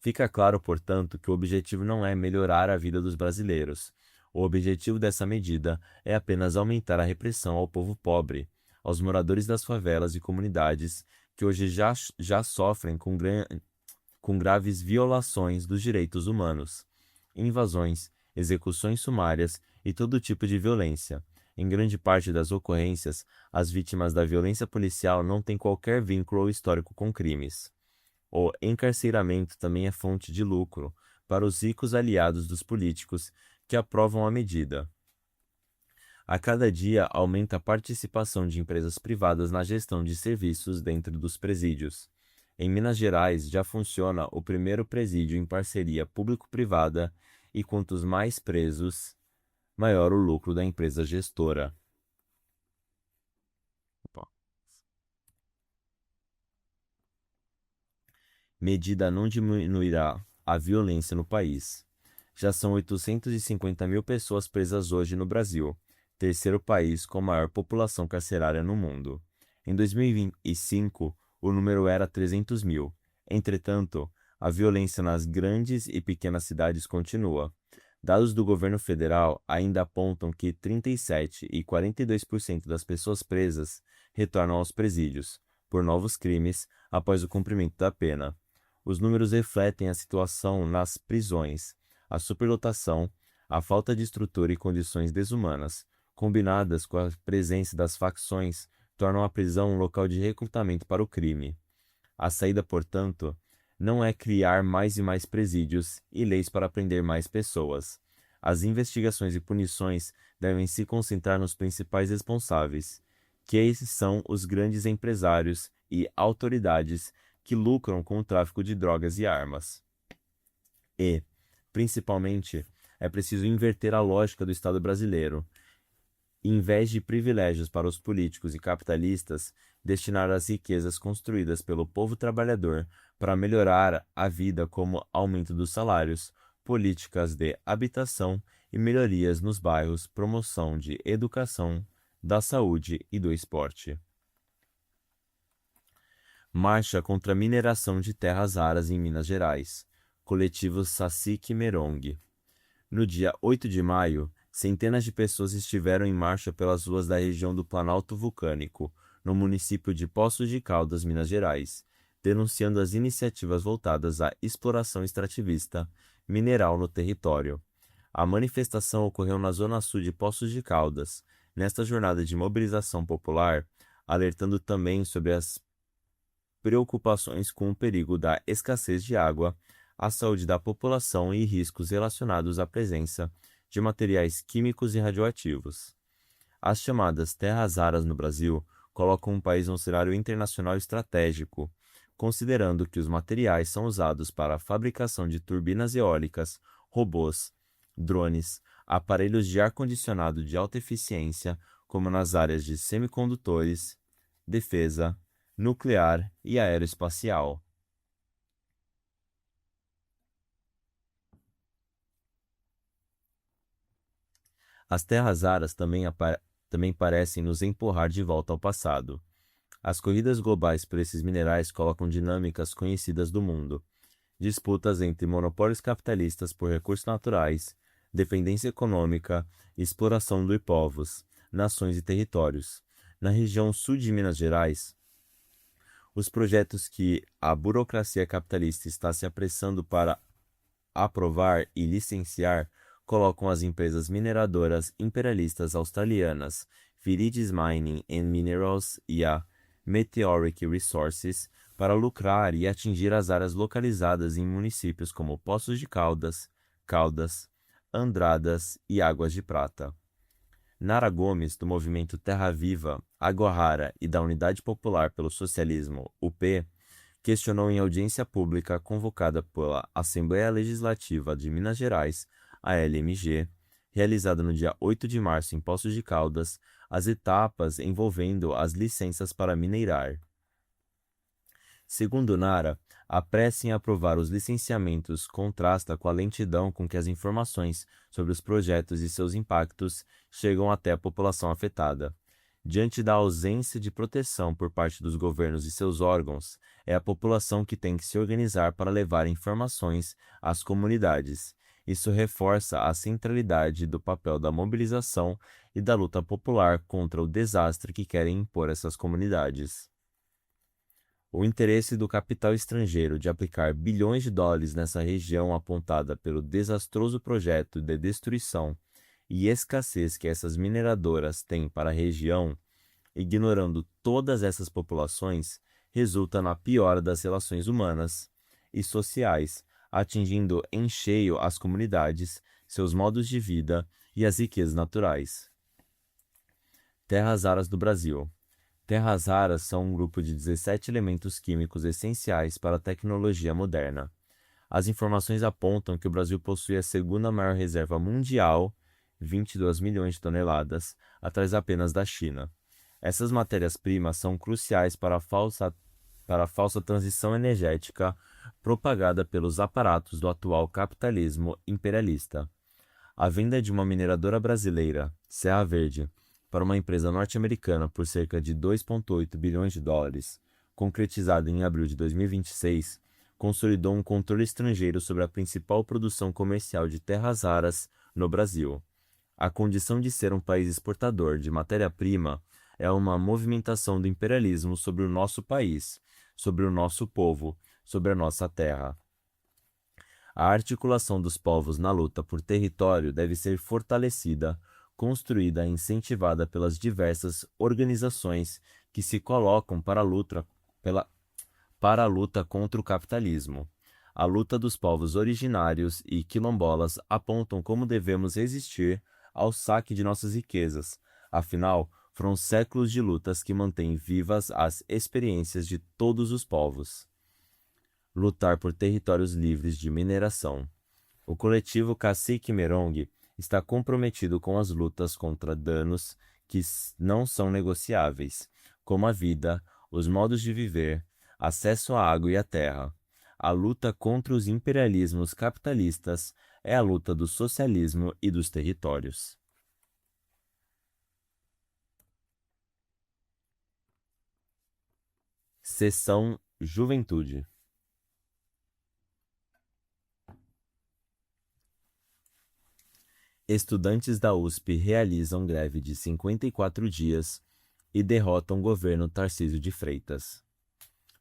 Fica claro, portanto, que o objetivo não é melhorar a vida dos brasileiros. O objetivo dessa medida é apenas aumentar a repressão ao povo pobre, aos moradores das favelas e comunidades que hoje já sofrem com graves violações dos direitos humanos, invasões, execuções sumárias e todo tipo de violência. Em grande parte das ocorrências, as vítimas da violência policial não têm qualquer vínculo ou histórico com crimes. O encarceramento também é fonte de lucro para os ricos aliados dos políticos que aprovam a medida. A cada dia aumenta a participação de empresas privadas na gestão de serviços dentro dos presídios. Em Minas Gerais já funciona o primeiro presídio em parceria público-privada e quantos mais presos, maior o lucro da empresa gestora. Opa. Medida não diminuirá a violência no país. Já são 850 mil pessoas presas hoje no Brasil, terceiro país com maior população carcerária no mundo. Em 2005, o número era 300 mil. Entretanto, a violência nas grandes e pequenas cidades continua. Dados do governo federal ainda apontam que 37% e 42% das pessoas presas retornam aos presídios, por novos crimes, após o cumprimento da pena. Os números refletem a situação nas prisões, a superlotação, a falta de estrutura e condições desumanas, combinadas com a presença das facções, tornam a prisão um local de recrutamento para o crime. A saída, portanto, não é criar mais e mais presídios e leis para prender mais pessoas. As investigações e punições devem se concentrar nos principais responsáveis, que esses são os grandes empresários e autoridades que lucram com o tráfico de drogas e armas. E, principalmente, é preciso inverter a lógica do Estado brasileiro. Em vez de privilégios para os políticos e capitalistas, destinar as riquezas construídas pelo povo trabalhador para melhorar a vida, como aumento dos salários, políticas de habitação e melhorias nos bairros, promoção de educação, da saúde e do esporte. Marcha contra a mineração de terras raras em Minas Gerais. Coletivo Sacique Merong. No dia 8 de maio, centenas de pessoas estiveram em marcha pelas ruas da região do Planalto Vulcânico, no município de Poços de Caldas, Minas Gerais, denunciando as iniciativas voltadas à exploração extrativista mineral no território. A manifestação ocorreu na zona sul de Poços de Caldas, nesta jornada de mobilização popular, alertando também sobre as preocupações com o perigo da escassez de água, a saúde da população e riscos relacionados à presença de materiais químicos e radioativos. As chamadas terras raras no Brasil colocam o país num cenário internacional estratégico, considerando que os materiais são usados para a fabricação de turbinas eólicas, robôs, drones, aparelhos de ar-condicionado de alta eficiência, como nas áreas de semicondutores, defesa, nuclear e aeroespacial. As terras raras também parecem nos empurrar de volta ao passado. As corridas globais por esses minerais colocam dinâmicas conhecidas do mundo. Disputas entre monopólios capitalistas por recursos naturais, dependência econômica, exploração de povos, nações e territórios. Na região sul de Minas Gerais, os projetos que a burocracia capitalista está se apressando para aprovar e licenciar colocam as empresas mineradoras imperialistas australianas Viridis Mining and Minerals e a Meteoric Resources para lucrar e atingir as áreas localizadas em municípios como Poços de Caldas, Andradas e Águas de Prata. Nara Gomes, do movimento Terra Viva, Água Rara e da Unidade Popular pelo Socialismo, UP, questionou em audiência pública convocada pela Assembleia Legislativa de Minas Gerais, a LMG, realizada no dia 8 de março em Poços de Caldas, as etapas envolvendo as licenças para mineirar. Segundo Nara, a pressa em aprovar os licenciamentos contrasta com a lentidão com que as informações sobre os projetos e seus impactos chegam até a população afetada. Diante da ausência de proteção por parte dos governos e seus órgãos, é a população que tem que se organizar para levar informações às comunidades. Isso reforça a centralidade do papel da mobilização e da luta popular contra o desastre que querem impor essas comunidades. O interesse do capital estrangeiro de aplicar bilhões de dólares nessa região apontada pelo desastroso projeto de destruição e escassez que essas mineradoras têm para a região, ignorando todas essas populações, resulta na piora das relações humanas e sociais, atingindo em cheio as comunidades, seus modos de vida e as riquezas naturais. Terras raras do Brasil. Terras raras são um grupo de 17 elementos químicos essenciais para a tecnologia moderna. As informações apontam que o Brasil possui a segunda maior reserva mundial, 22 milhões de toneladas, atrás apenas da China. Essas matérias-primas são cruciais para a falsa transição energética propagada pelos aparatos do atual capitalismo imperialista. A venda de uma mineradora brasileira, Serra Verde, para uma empresa norte-americana por cerca de 2,8 bilhões de dólares, concretizada em abril de 2026, consolidou um controle estrangeiro sobre a principal produção comercial de terras raras no Brasil. A condição de ser um país exportador de matéria-prima é uma movimentação do imperialismo sobre o nosso país, sobre o nosso povo, sobre a nossa terra. A articulação dos povos na luta por território deve ser fortalecida, construída e incentivada pelas diversas organizações que se colocam para a luta contra o capitalismo. A luta dos povos originários e quilombolas apontam como devemos resistir ao saque de nossas riquezas. Afinal, foram séculos de lutas que mantêm vivas as experiências de todos os povos. Lutar por territórios livres de mineração. O coletivo Cacique Merong está comprometido com as lutas contra danos que não são negociáveis, como a vida, os modos de viver, acesso à água e à terra. A luta contra os imperialismos capitalistas é a luta do socialismo e dos territórios. Seção Juventude. Estudantes da USP realizam greve de 54 dias e derrotam o governo Tarcísio de Freitas.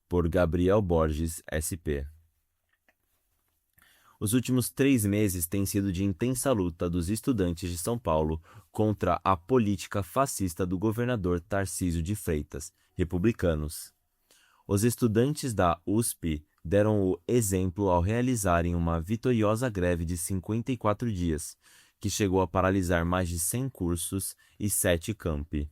Por Gabriel Borges, SP. Os últimos 3 meses têm sido de intensa luta dos estudantes de São Paulo contra a política fascista do governador Tarcísio de Freitas, republicanos. Os estudantes da USP deram o exemplo ao realizarem uma vitoriosa greve de 54 dias, que chegou a paralisar mais de 100 cursos e 7 campi.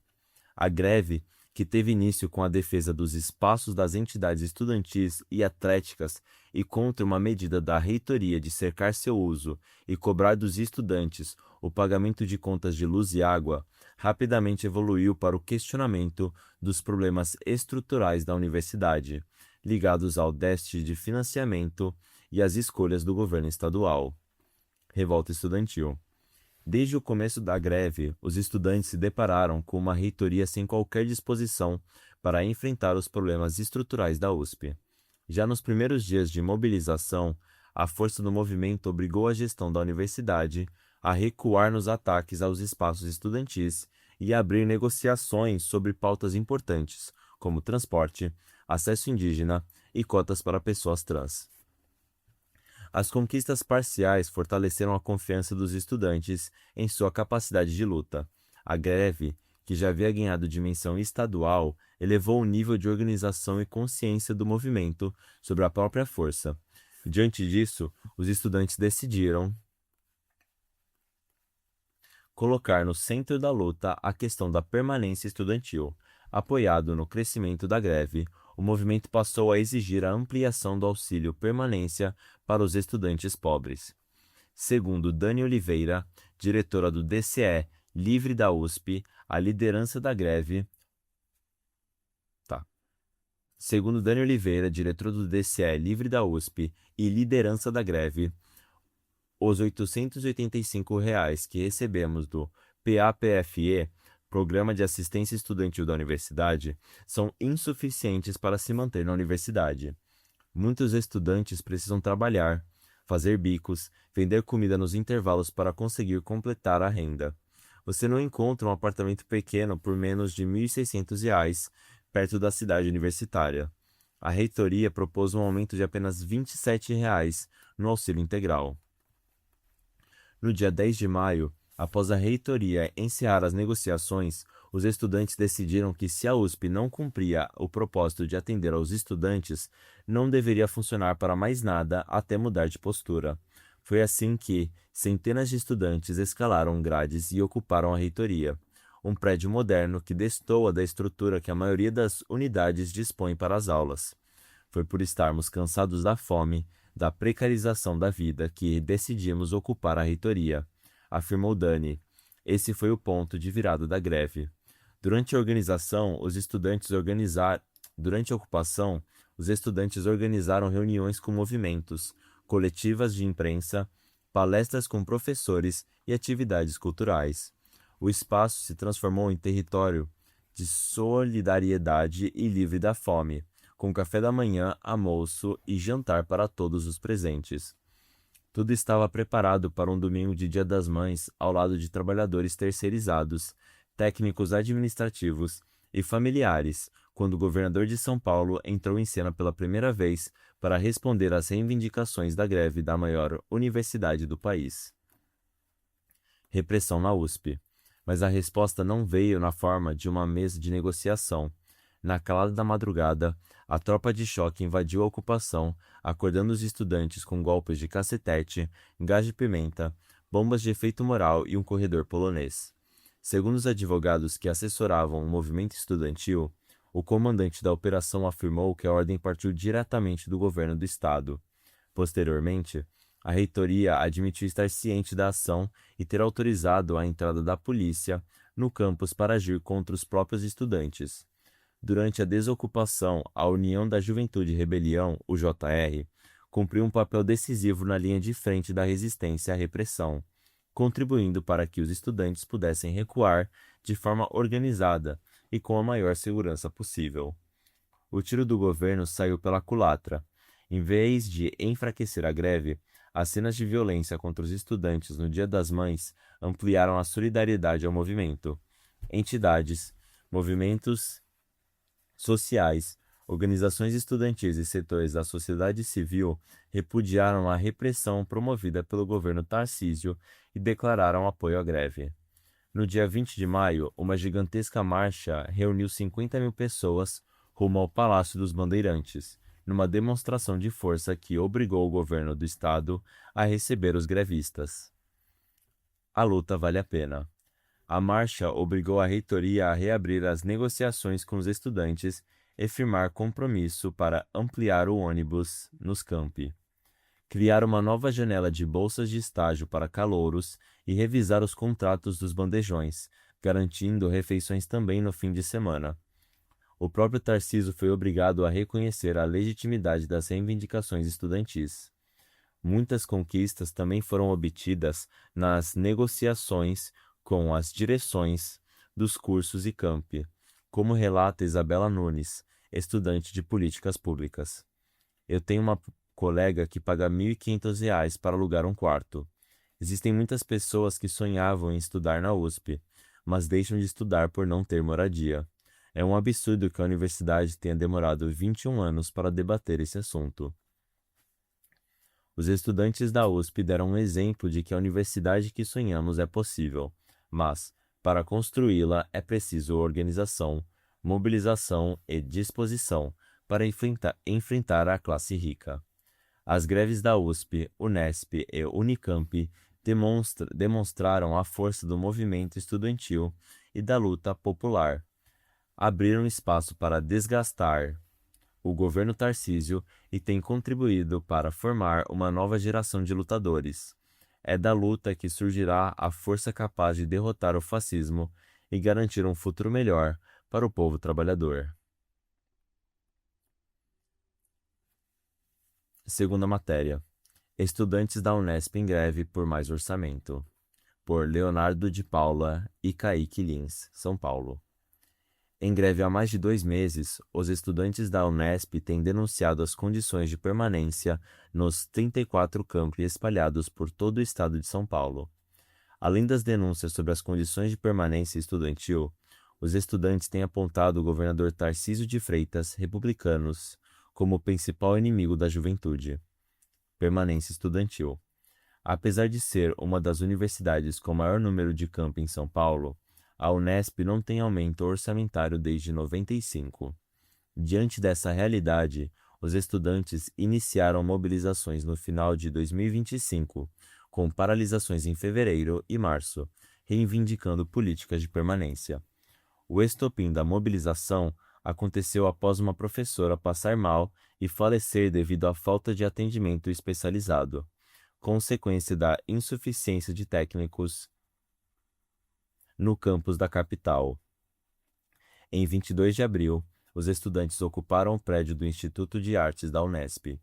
A greve, que teve início com a defesa dos espaços das entidades estudantis e atléticas e contra uma medida da reitoria de cercar seu uso e cobrar dos estudantes o pagamento de contas de luz e água, rapidamente evoluiu para o questionamento dos problemas estruturais da universidade, ligados ao déficit de financiamento e às escolhas do governo estadual. Revolta estudantil. Desde o começo da greve, os estudantes se depararam com uma reitoria sem qualquer disposição para enfrentar os problemas estruturais da USP. Já nos primeiros dias de mobilização, a força do movimento obrigou a gestão da universidade a recuar nos ataques aos espaços estudantis e a abrir negociações sobre pautas importantes, como transporte, acesso indígena e cotas para pessoas trans. As conquistas parciais fortaleceram a confiança dos estudantes em sua capacidade de luta. A greve, que já havia ganhado dimensão estadual, elevou o nível de organização e consciência do movimento sobre a própria força. Diante disso, os estudantes decidiram colocar no centro da luta a questão da permanência estudantil. Apoiado no crescimento da greve, o movimento passou a exigir a ampliação do auxílio permanência para os estudantes pobres. Segundo Dani Oliveira, diretora do DCE Livre da USP, a liderança da greve... Segundo Dani Oliveira, diretor do DCE Livre da USP e liderança da greve, os R$ 885 que recebemos do PAPFE, Programa de Assistência Estudantil da Universidade, são insuficientes para se manter na universidade. Muitos estudantes precisam trabalhar, fazer bicos, vender comida nos intervalos para conseguir completar a renda. Você não encontra um apartamento pequeno por menos de R$ 1.600 perto da cidade universitária. A reitoria propôs um aumento de apenas R$ 27 no auxílio integral. No dia 10 de maio, após a reitoria encerrar as negociações, Os estudantes decidiram que se a USP não cumpria o propósito de atender aos estudantes, não deveria funcionar para mais nada até mudar de postura. Foi assim que centenas de estudantes escalaram grades e ocuparam a reitoria, um prédio moderno que destoa da estrutura que a maioria das unidades dispõe para as aulas. Foi por estarmos cansados da fome, da precarização da vida, que decidimos ocupar a reitoria, afirmou Dani. Esse foi o ponto de virada da greve. Durante a ocupação, os estudantes organizaram reuniões com movimentos, coletivas de imprensa, palestras com professores e atividades culturais. O espaço se transformou em território de solidariedade e livre da fome, com café da manhã, almoço e jantar para todos os presentes. Tudo estava preparado para um domingo de Dia das Mães ao lado de trabalhadores terceirizados, técnicos administrativos e familiares, quando o governador de São Paulo entrou em cena pela primeira vez para responder às reivindicações da greve da maior universidade do país. Repressão na USP. Mas a resposta não veio na forma de uma mesa de negociação. Na calada da madrugada, a tropa de choque invadiu a ocupação, acordando os estudantes com golpes de cacetete, gás de pimenta, bombas de efeito moral e um corredor polonês. Segundo os advogados que assessoravam o movimento estudantil, o comandante da operação afirmou que a ordem partiu diretamente do governo do estado. Posteriormente, a reitoria admitiu estar ciente da ação e ter autorizado a entrada da polícia no campus para agir contra os próprios estudantes. Durante a desocupação, a União da Juventude e Rebelião, o JR, cumpriu um papel decisivo na linha de frente da resistência à repressão, contribuindo para que os estudantes pudessem recuar de forma organizada e com a maior segurança possível. O tiro do governo saiu pela culatra. Em vez de enfraquecer a greve, as cenas de violência contra os estudantes no Dia das Mães ampliaram a solidariedade ao movimento. Entidades, movimentos sociais, organizações estudantis e setores da sociedade civil repudiaram a repressão promovida pelo governo Tarcísio e declararam apoio à greve. No dia 20 de maio, uma gigantesca marcha reuniu 50 mil pessoas rumo ao Palácio dos Bandeirantes, numa demonstração de força que obrigou o governo do estado a receber os grevistas. A luta vale a pena. A marcha obrigou a reitoria a reabrir as negociações com os estudantes e firmar compromisso para ampliar o ônibus nos campi, criar uma nova janela de bolsas de estágio para calouros e revisar os contratos dos bandejões, garantindo refeições também no fim de semana. O próprio Tarcísio foi obrigado a reconhecer a legitimidade das reivindicações estudantis. Muitas conquistas também foram obtidas nas negociações com as direções dos cursos e campi, como relata Isabela Nunes, estudante de políticas públicas. Eu tenho uma colega que paga R$ 1.500 para alugar um quarto. Existem muitas pessoas que sonhavam em estudar na USP, mas deixam de estudar por não ter moradia. É um absurdo que a universidade tenha demorado 21 anos para debater esse assunto. Os estudantes da USP deram um exemplo de que a universidade que sonhamos é possível, mas, para construí-la, é preciso organização, mobilização e disposição para enfrentar a classe rica. As greves da USP, Unesp e Unicamp demonstraram a força do movimento estudantil e da luta popular. Abriram espaço para desgastar o governo Tarcísio e têm contribuído para formar uma nova geração de lutadores. É da luta que surgirá a força capaz de derrotar o fascismo e garantir um futuro melhor para o povo trabalhador. Segunda matéria. Estudantes da Unesp em greve por mais orçamento. Por Leonardo de Paula e Kaique Lins, São Paulo. Em greve há mais de 2 meses, os estudantes da Unesp têm denunciado as condições de permanência nos 34 campi espalhados por todo o estado de São Paulo. Além das denúncias sobre as condições de permanência estudantil, os estudantes têm apontado o governador Tarcísio de Freitas, republicanos, como o principal inimigo da juventude. Permanência estudantil. Apesar de ser uma das universidades com maior número de campi em São Paulo, A Unesp não tem aumento orçamentário desde 95. Diante dessa realidade, os estudantes iniciaram mobilizações no final de 2025, com paralisações em fevereiro e março, reivindicando políticas de permanência. O estopim da mobilização aconteceu após uma professora passar mal e falecer devido à falta de atendimento especializado, consequência da insuficiência de técnicos no campus da capital. Em 22 de abril, os estudantes ocuparam o prédio do Instituto de Artes da Unesp.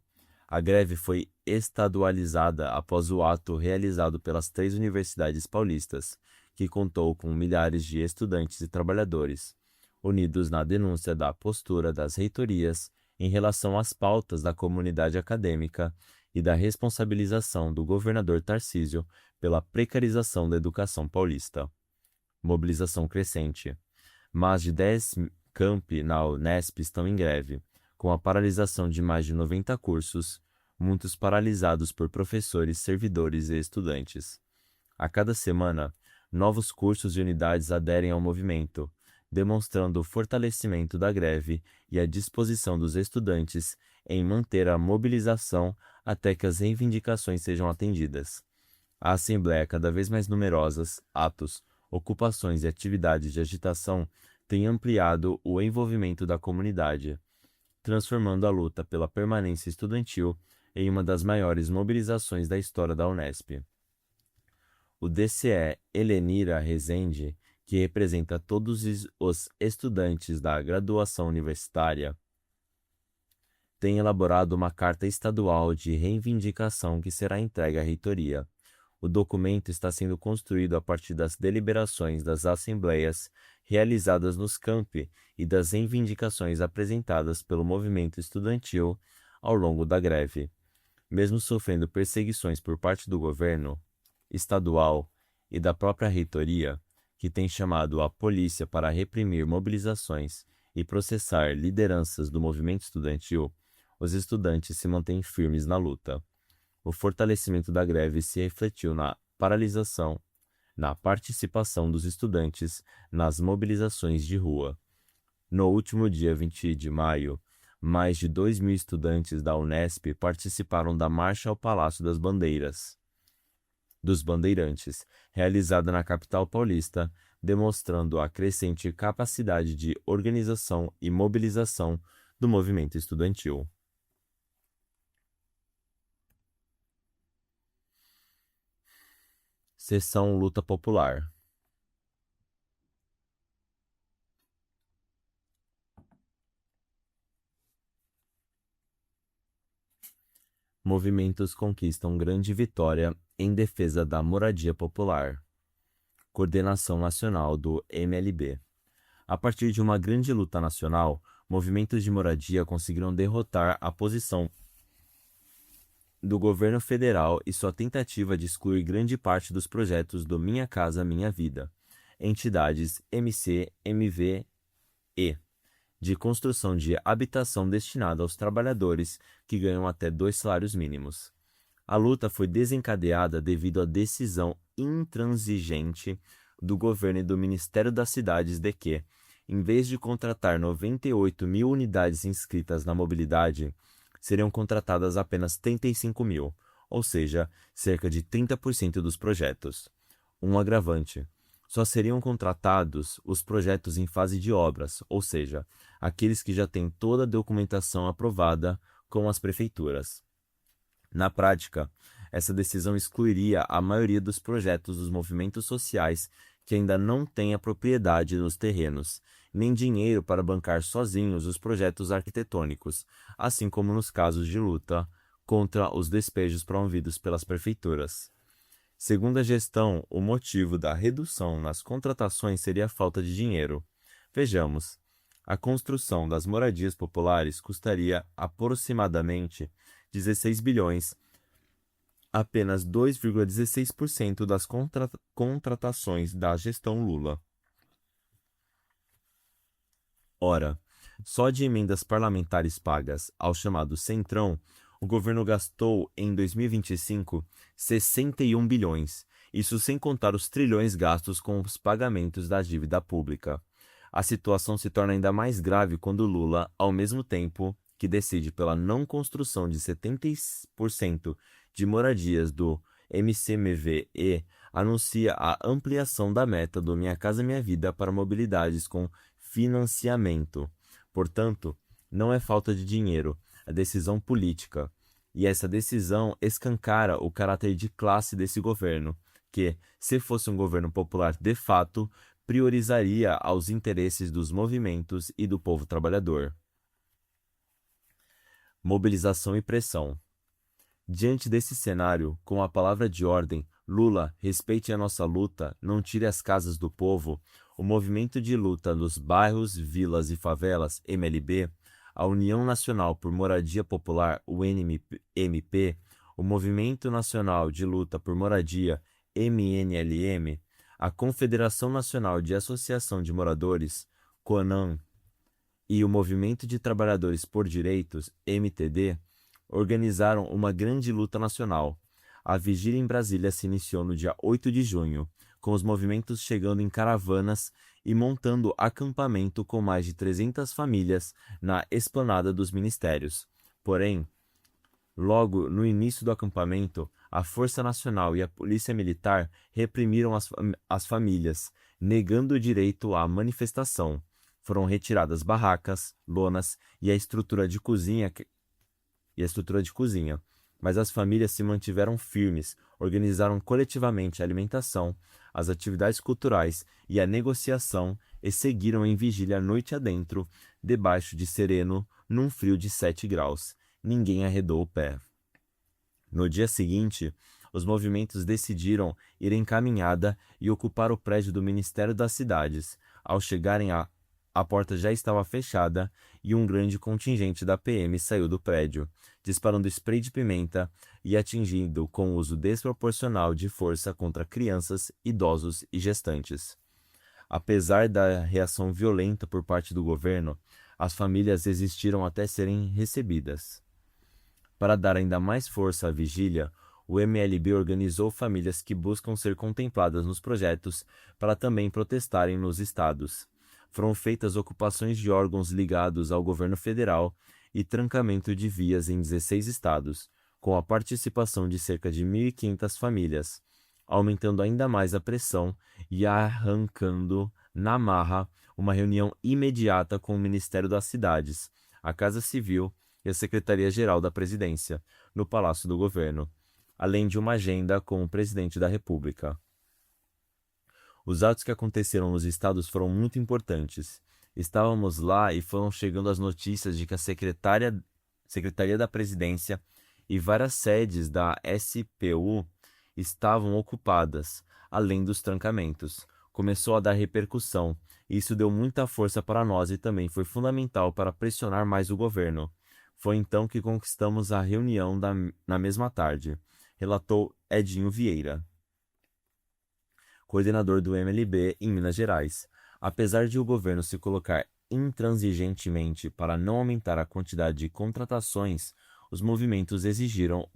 A greve foi estadualizada após o ato realizado pelas 3 universidades paulistas, que contou com milhares de estudantes e trabalhadores, unidos na denúncia da postura das reitorias em relação às pautas da comunidade acadêmica e da responsabilização do governador Tarcísio pela precarização da educação paulista. Mobilização crescente. Mais de 10 campi na Unesp estão em greve, com a paralisação de mais de 90 cursos, muitos paralisados por professores, servidores e estudantes. A cada semana, novos cursos e unidades aderem ao movimento, demonstrando o fortalecimento da greve e a disposição dos estudantes em manter a mobilização até que as reivindicações sejam atendidas. A Assembleia, cada vez mais numerosas, atos, ocupações e atividades de agitação tem ampliado o envolvimento da comunidade, transformando a luta pela permanência estudantil em uma das maiores mobilizações da história da Unesp. O DCE Helenira Rezende, que representa todos os estudantes da graduação universitária, tem elaborado uma carta estadual de reivindicação que será entregue à reitoria. O documento está sendo construído a partir das deliberações das assembleias realizadas nos campi e das reivindicações apresentadas pelo movimento estudantil ao longo da greve. Mesmo sofrendo perseguições por parte do governo estadual e da própria reitoria, que tem chamado a polícia para reprimir mobilizações e processar lideranças do movimento estudantil, os estudantes se mantêm firmes na luta. O fortalecimento da greve se refletiu na paralisação, na participação dos estudantes nas mobilizações de rua. No último dia 20 de maio, mais de 2.000 estudantes da Unesp participaram da Marcha ao Palácio das Bandeiras, dos Bandeirantes, realizada na capital paulista, demonstrando a crescente capacidade de organização e mobilização do movimento estudantil. Seção Luta Popular. Movimentos conquistam grande vitória em defesa da moradia popular. Coordenação Nacional do MLB. A partir de uma grande luta nacional, movimentos de moradia conseguiram derrotar a posição do governo federal e sua tentativa de excluir grande parte dos projetos do Minha Casa Minha Vida, entidades MC, MV e de construção de habitação destinada aos trabalhadores que ganham até 2 salários mínimos. A luta foi desencadeada devido à decisão intransigente do governo e do Ministério das Cidades de que, em vez de contratar 98.000 unidades inscritas na mobilidade, seriam contratadas apenas 35.000, ou seja, cerca de 30% dos projetos. Um agravante: só seriam contratados os projetos em fase de obras, ou seja, aqueles que já têm toda a documentação aprovada com as prefeituras. Na prática, essa decisão excluiria a maioria dos projetos dos movimentos sociais que ainda não têm a propriedade dos terrenos, nem dinheiro para bancar sozinhos os projetos arquitetônicos, assim como nos casos de luta contra os despejos promovidos pelas prefeituras. Segundo a gestão, o motivo da redução nas contratações seria a falta de dinheiro. Vejamos, a construção das moradias populares custaria aproximadamente 16 bilhões, apenas 2,16% das contratações da gestão Lula. Ora, só de emendas parlamentares pagas ao chamado Centrão, o governo gastou em 2025 61 bilhões Isso sem contar os trilhões gastos com os pagamentos da dívida pública. A situação se torna ainda mais grave quando Lula, ao mesmo tempo que decide pela não construção de 70% de moradias do MCMV anuncia a ampliação da meta do Minha Casa Minha Vida para mobilidades com financiamento. Portanto, não é falta de dinheiro, é decisão política. E essa decisão escancara o caráter de classe desse governo, que, se fosse um governo popular de fato, priorizaria aos interesses dos movimentos e do povo trabalhador. Mobilização e pressão. Diante desse cenário, com a palavra de ordem, Lula, respeite a nossa luta, não tire as casas do povo, o movimento de luta dos bairros, vilas e favelas, MLB, a União Nacional por Moradia Popular, o NMP, o Movimento Nacional de Luta por Moradia, MNLM, a Confederação Nacional de Associação de Moradores, CONAM, e o Movimento de Trabalhadores por Direitos, MTD, organizaram uma grande luta nacional. A vigília em Brasília se iniciou no dia 8 de junho, com os movimentos chegando em caravanas e montando acampamento com mais de 300 famílias na esplanada dos ministérios. Porém, logo no início do acampamento, a Força Nacional e a Polícia Militar reprimiram as famílias, negando o direito à manifestação. Foram retiradas barracas, lonas e a estrutura de cozinha, mas as famílias se mantiveram firmes, organizaram coletivamente a alimentação, as atividades culturais e a negociação e seguiram em vigília a noite adentro, debaixo de sereno, num frio de 7 graus. Ninguém arredou o pé. No dia seguinte, os movimentos decidiram ir em caminhada e ocupar o prédio do Ministério das Cidades. Ao chegarem a porta já estava fechada e um grande contingente da PM saiu do prédio, disparando spray de pimenta e atingindo com uso desproporcional de força contra crianças, idosos e gestantes. Apesar da reação violenta por parte do governo, as famílias resistiram até serem recebidas. Para dar ainda mais força à vigília, o MLB organizou famílias que buscam ser contempladas nos projetos para também protestarem nos estados. Foram feitas ocupações de órgãos ligados ao governo federal e trancamento de vias em 16 estados, com a participação de cerca de 1.500 famílias, aumentando ainda mais a pressão e arrancando na marra uma reunião imediata com o Ministério das Cidades, a Casa Civil e a Secretaria-Geral da Presidência, no Palácio do Governo, além de uma agenda com o Presidente da República. Os atos que aconteceram nos estados foram muito importantes. Estávamos lá e foram chegando as notícias de que a Secretaria da Presidência e várias sedes da SPU estavam ocupadas, além dos trancamentos. Começou a dar repercussão, e isso deu muita força para nós e também foi fundamental para pressionar mais o governo. Foi então que conquistamos a reunião na mesma tarde, relatou Edinho Vieira, coordenador do MLB em Minas Gerais. Apesar de o governo se colocar intransigentemente para não aumentar a quantidade de contratações, os movimentos exigiram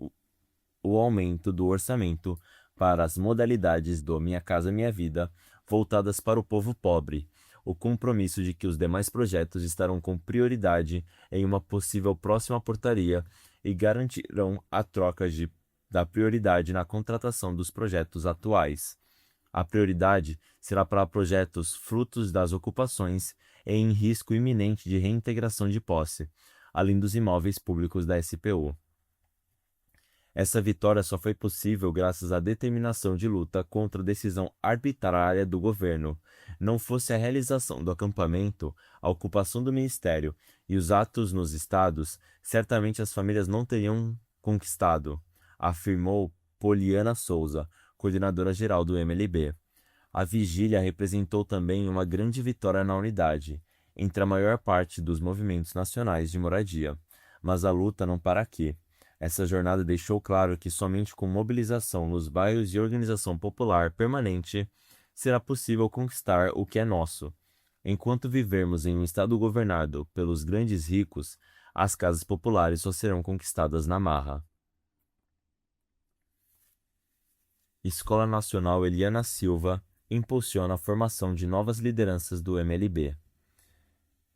o aumento do orçamento para as modalidades do Minha Casa Minha Vida, voltadas para o povo pobre, o compromisso de que os demais projetos estarão com prioridade em uma possível próxima portaria e garantirão a troca da prioridade na contratação dos projetos atuais. A prioridade será para projetos frutos das ocupações e em risco iminente de reintegração de posse, além dos imóveis públicos da SPU. Essa vitória só foi possível graças à determinação de luta contra a decisão arbitrária do governo. Não fosse a realização do acampamento, a ocupação do ministério e os atos nos estados, certamente as famílias não teriam conquistado, afirmou Poliana Souza, coordenadora geral do MLB. A vigília representou também uma grande vitória na unidade entre a maior parte dos movimentos nacionais de moradia. Mas a luta não para aqui. Essa jornada deixou claro que somente com mobilização nos bairros e organização popular permanente será possível conquistar o que é nosso. Enquanto vivermos em um estado governado pelos grandes ricos, as casas populares só serão conquistadas na marra. Escola Nacional Eliana Silva impulsiona a formação de novas lideranças do MLB.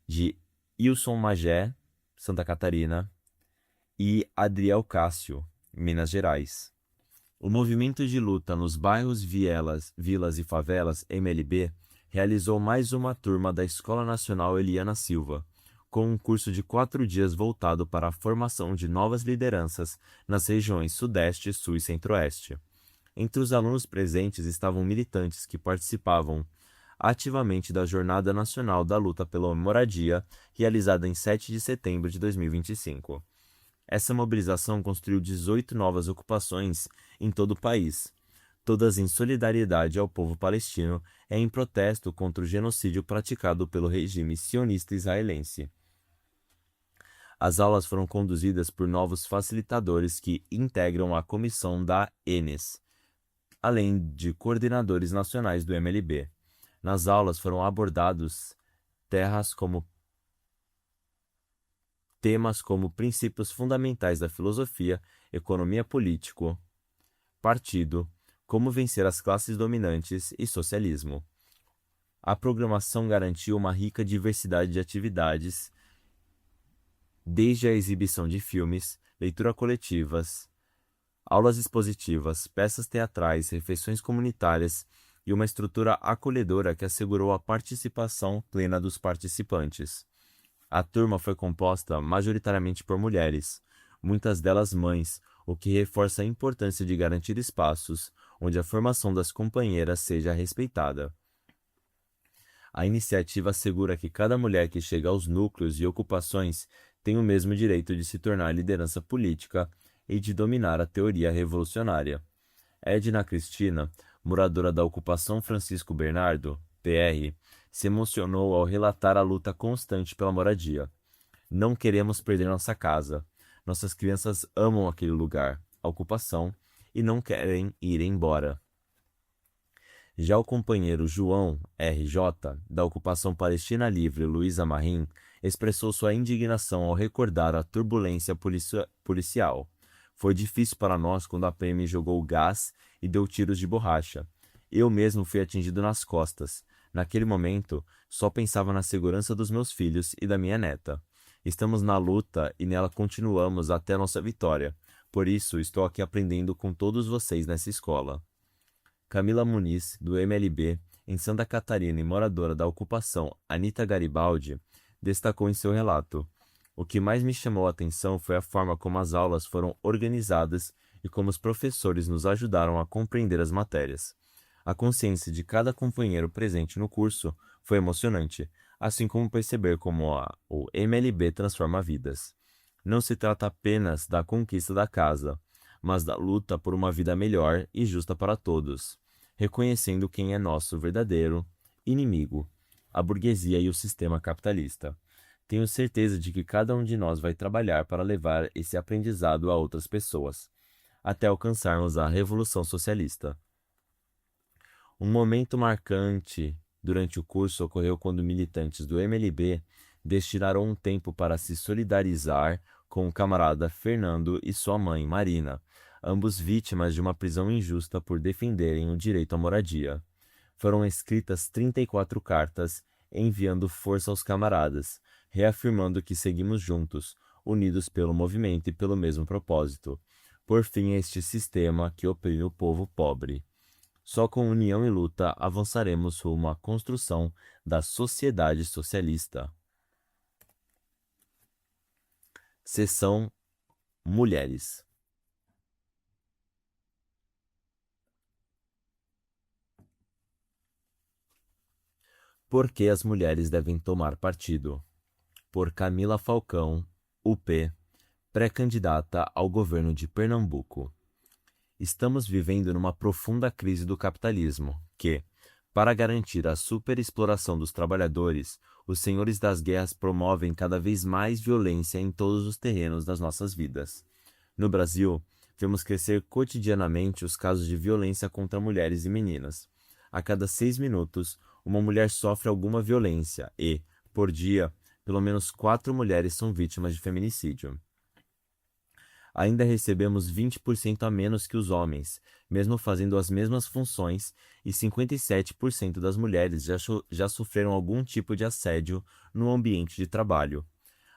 De Ilson Magé, Santa Catarina, e Adriel Cássio, Minas Gerais. O movimento de luta nos bairros Vilas e Favelas, MLB, realizou mais uma turma da Escola Nacional Eliana Silva, com um curso de 4 dias voltado para a formação de novas lideranças nas regiões Sudeste, Sul e Centro-Oeste. Entre os alunos presentes estavam militantes que participavam ativamente da Jornada Nacional da Luta pela Moradia, realizada em 7 de setembro de 2025. Essa mobilização construiu 18 novas ocupações em todo o país, todas em solidariedade ao povo palestino e em protesto contra o genocídio praticado pelo regime sionista israelense. As aulas foram conduzidas por novos facilitadores que integram a comissão da ENES, além de coordenadores nacionais do MLB. Nas aulas foram abordados temas como princípios fundamentais da filosofia, economia político, partido, como vencer as classes dominantes e socialismo. A programação garantiu uma rica diversidade de atividades, desde a exibição de filmes, leitura coletivas, aulas expositivas, peças teatrais, refeições comunitárias e uma estrutura acolhedora que assegurou a participação plena dos participantes. A turma foi composta majoritariamente por mulheres, muitas delas mães, o que reforça a importância de garantir espaços onde a formação das companheiras seja respeitada. A iniciativa assegura que cada mulher que chega aos núcleos e ocupações tem o mesmo direito de se tornar liderança política e de dominar a teoria revolucionária. Edna Cristina, moradora da ocupação Francisco Bernardo, PR, se emocionou ao relatar a luta constante pela moradia. Não queremos perder nossa casa. Nossas crianças amam aquele lugar, a ocupação, e não querem ir embora. Já o companheiro João RJ, da ocupação Palestina Livre Luísa Marim, expressou sua indignação ao recordar a turbulência policial. Foi difícil para nós quando a PM jogou gás e deu tiros de borracha. Eu mesmo fui atingido nas costas. Naquele momento, só pensava na segurança dos meus filhos e da minha neta. Estamos na luta e nela continuamos até nossa vitória. Por isso, estou aqui aprendendo com todos vocês nessa escola. Camila Muniz, do MLB, em Santa Catarina e moradora da ocupação Anita Garibaldi, destacou em seu relato: o que mais me chamou a atenção foi a forma como as aulas foram organizadas e como os professores nos ajudaram a compreender as matérias. A consciência de cada companheiro presente no curso foi emocionante, assim como perceber como o MLB transforma vidas. Não se trata apenas da conquista da casa, mas da luta por uma vida melhor e justa para todos, reconhecendo quem é nosso verdadeiro inimigo, a burguesia e o sistema capitalista. Tenho certeza de que cada um de nós vai trabalhar para levar esse aprendizado a outras pessoas, até alcançarmos a Revolução Socialista. Um momento marcante durante o curso ocorreu quando militantes do MLB destinaram um tempo para se solidarizar com o camarada Fernando e sua mãe, Marina, ambos vítimas de uma prisão injusta por defenderem o direito à moradia. Foram escritas 34 cartas enviando força aos camaradas, reafirmando que seguimos juntos, unidos pelo movimento e pelo mesmo propósito, por fim a este sistema que oprime o povo pobre. Só com união e luta avançaremos rumo à construção da sociedade socialista. Seção Mulheres. Por que as mulheres devem tomar partido? Por Camila Falcão, UP, pré-candidata ao governo de Pernambuco. Estamos vivendo numa profunda crise do capitalismo que, para garantir a superexploração dos trabalhadores, os senhores das guerras promovem cada vez mais violência em todos os terrenos das nossas vidas. No Brasil, vemos crescer cotidianamente os casos de violência contra mulheres e meninas. A cada 6 minutos, uma mulher sofre alguma violência e, por dia, pelo menos 4 mulheres são vítimas de feminicídio. Ainda recebemos 20% a menos que os homens, mesmo fazendo as mesmas funções, e 57% das mulheres já sofreram algum tipo de assédio no ambiente de trabalho.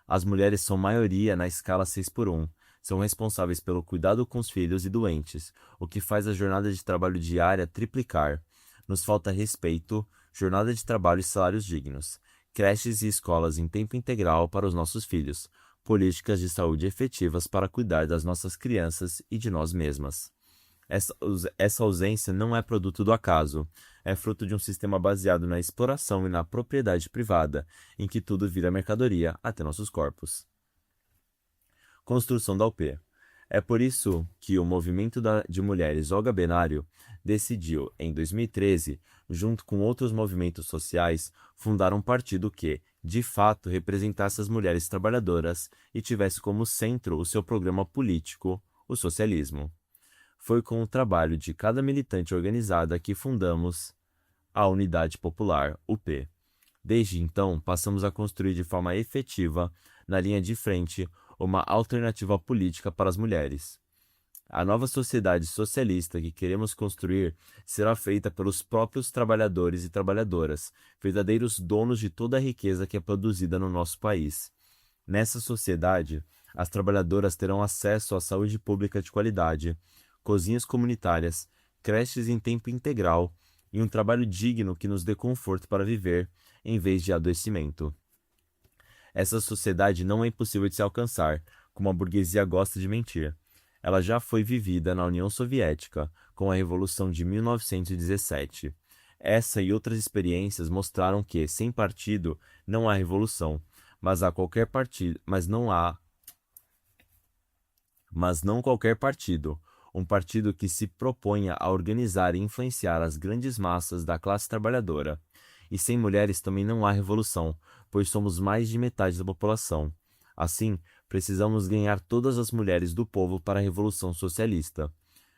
As mulheres são maioria na escala 6 por 1. São responsáveis pelo cuidado com os filhos e doentes, o que faz a jornada de trabalho diária triplicar. Nos falta respeito, jornada de trabalho e salários dignos, creches e escolas em tempo integral para os nossos filhos, políticas de saúde efetivas para cuidar das nossas crianças e de nós mesmas. Essa ausência não é produto do acaso, é fruto de um sistema baseado na exploração e na propriedade privada, em que tudo vira mercadoria até nossos corpos. Construção da UP. É por isso que o movimento de mulheres Olga Benário decidiu, em 2013, junto com outros movimentos sociais, fundar um partido que, de fato, representasse as mulheres trabalhadoras e tivesse como centro o seu programa político, o socialismo. Foi com o trabalho de cada militante organizada que fundamos a Unidade Popular, UP. Desde então, passamos a construir de forma efetiva, na linha de frente, uma alternativa política para as mulheres. A nova sociedade socialista que queremos construir será feita pelos próprios trabalhadores e trabalhadoras, verdadeiros donos de toda a riqueza que é produzida no nosso país. Nessa sociedade, as trabalhadoras terão acesso à saúde pública de qualidade, cozinhas comunitárias, creches em tempo integral e um trabalho digno que nos dê conforto para viver, em vez de adoecimento. Essa sociedade não é impossível de se alcançar, como a burguesia gosta de mentir. Ela já foi vivida na União Soviética, com a Revolução de 1917. Essa e outras experiências mostraram que, sem partido, não há revolução, mas não qualquer partido. Um partido que se proponha a organizar e influenciar as grandes massas da classe trabalhadora. E sem mulheres também não há revolução, pois somos mais de metade da população. Assim, precisamos ganhar todas as mulheres do povo para a Revolução Socialista.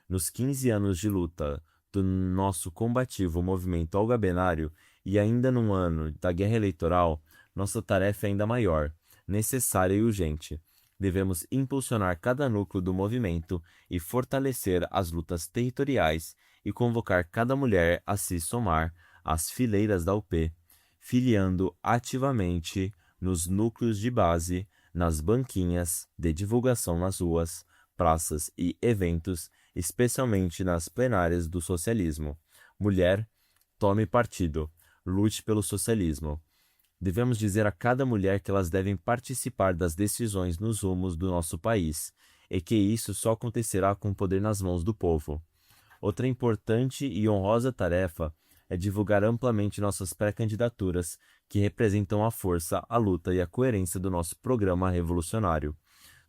Nos 15 anos de luta do nosso combativo movimento Olga Benário e ainda no ano da guerra eleitoral, nossa tarefa é ainda maior, necessária e urgente. Devemos impulsionar cada núcleo do movimento e fortalecer as lutas territoriais e convocar cada mulher a se somar às fileiras da UP, filiando ativamente nos núcleos de base, nas banquinhas de divulgação nas ruas, praças e eventos, especialmente nas plenárias do socialismo. Mulher, tome partido, lute pelo socialismo. Devemos dizer a cada mulher que elas devem participar das decisões nos rumos do nosso país, e que isso só acontecerá com o poder nas mãos do povo. Outra importante e honrosa tarefa é divulgar amplamente nossas pré-candidaturas, que representam a força, a luta e a coerência do nosso programa revolucionário.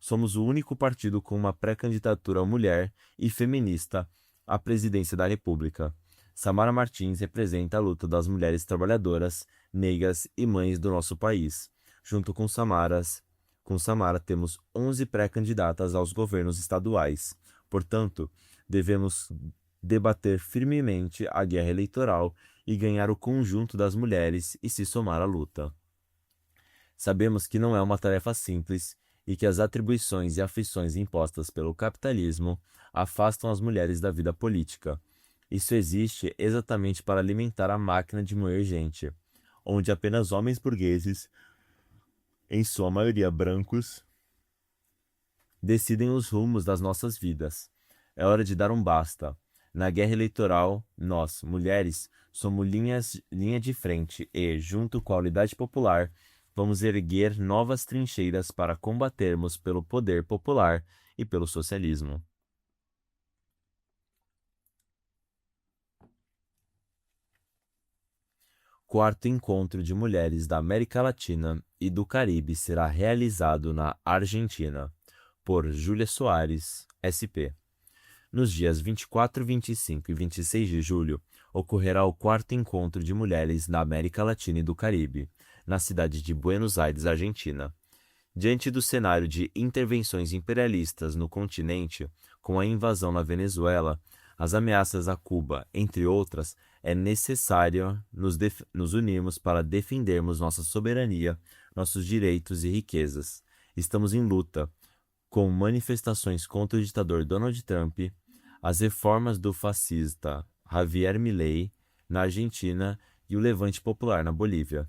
Somos o único partido com uma pré-candidatura mulher e feminista à presidência da República. Samara Martins representa a luta das mulheres trabalhadoras, negras e mães do nosso país. Junto com Samara temos 11 pré-candidatas aos governos estaduais. Portanto, devemos debater firmemente a guerra eleitoral e ganhar o conjunto das mulheres e se somar à luta. Sabemos que não é uma tarefa simples e que as atribuições e aflições impostas pelo capitalismo afastam as mulheres da vida política. Isso existe exatamente para alimentar a máquina de moer gente, onde apenas homens burgueses, em sua maioria brancos, decidem os rumos das nossas vidas. É hora de dar um basta. Na guerra eleitoral, nós, mulheres, somos linha de frente e, junto com a Unidade Popular, vamos erguer novas trincheiras para combatermos pelo poder popular e pelo socialismo. Quarto encontro de mulheres da América Latina e do Caribe será realizado na Argentina, por Júlia Soares, SP. Nos dias 24, 25 e 26 de julho, ocorrerá o quarto encontro de mulheres da América Latina e do Caribe, na cidade de Buenos Aires, Argentina. Diante do cenário de intervenções imperialistas no continente, com a invasão na Venezuela, as ameaças a Cuba, entre outras, é necessário nos unirmos para defendermos nossa soberania, nossos direitos e riquezas. Estamos em luta com manifestações contra o ditador Donald Trump, as reformas do fascista Javier Milei na Argentina e o Levante Popular na Bolívia.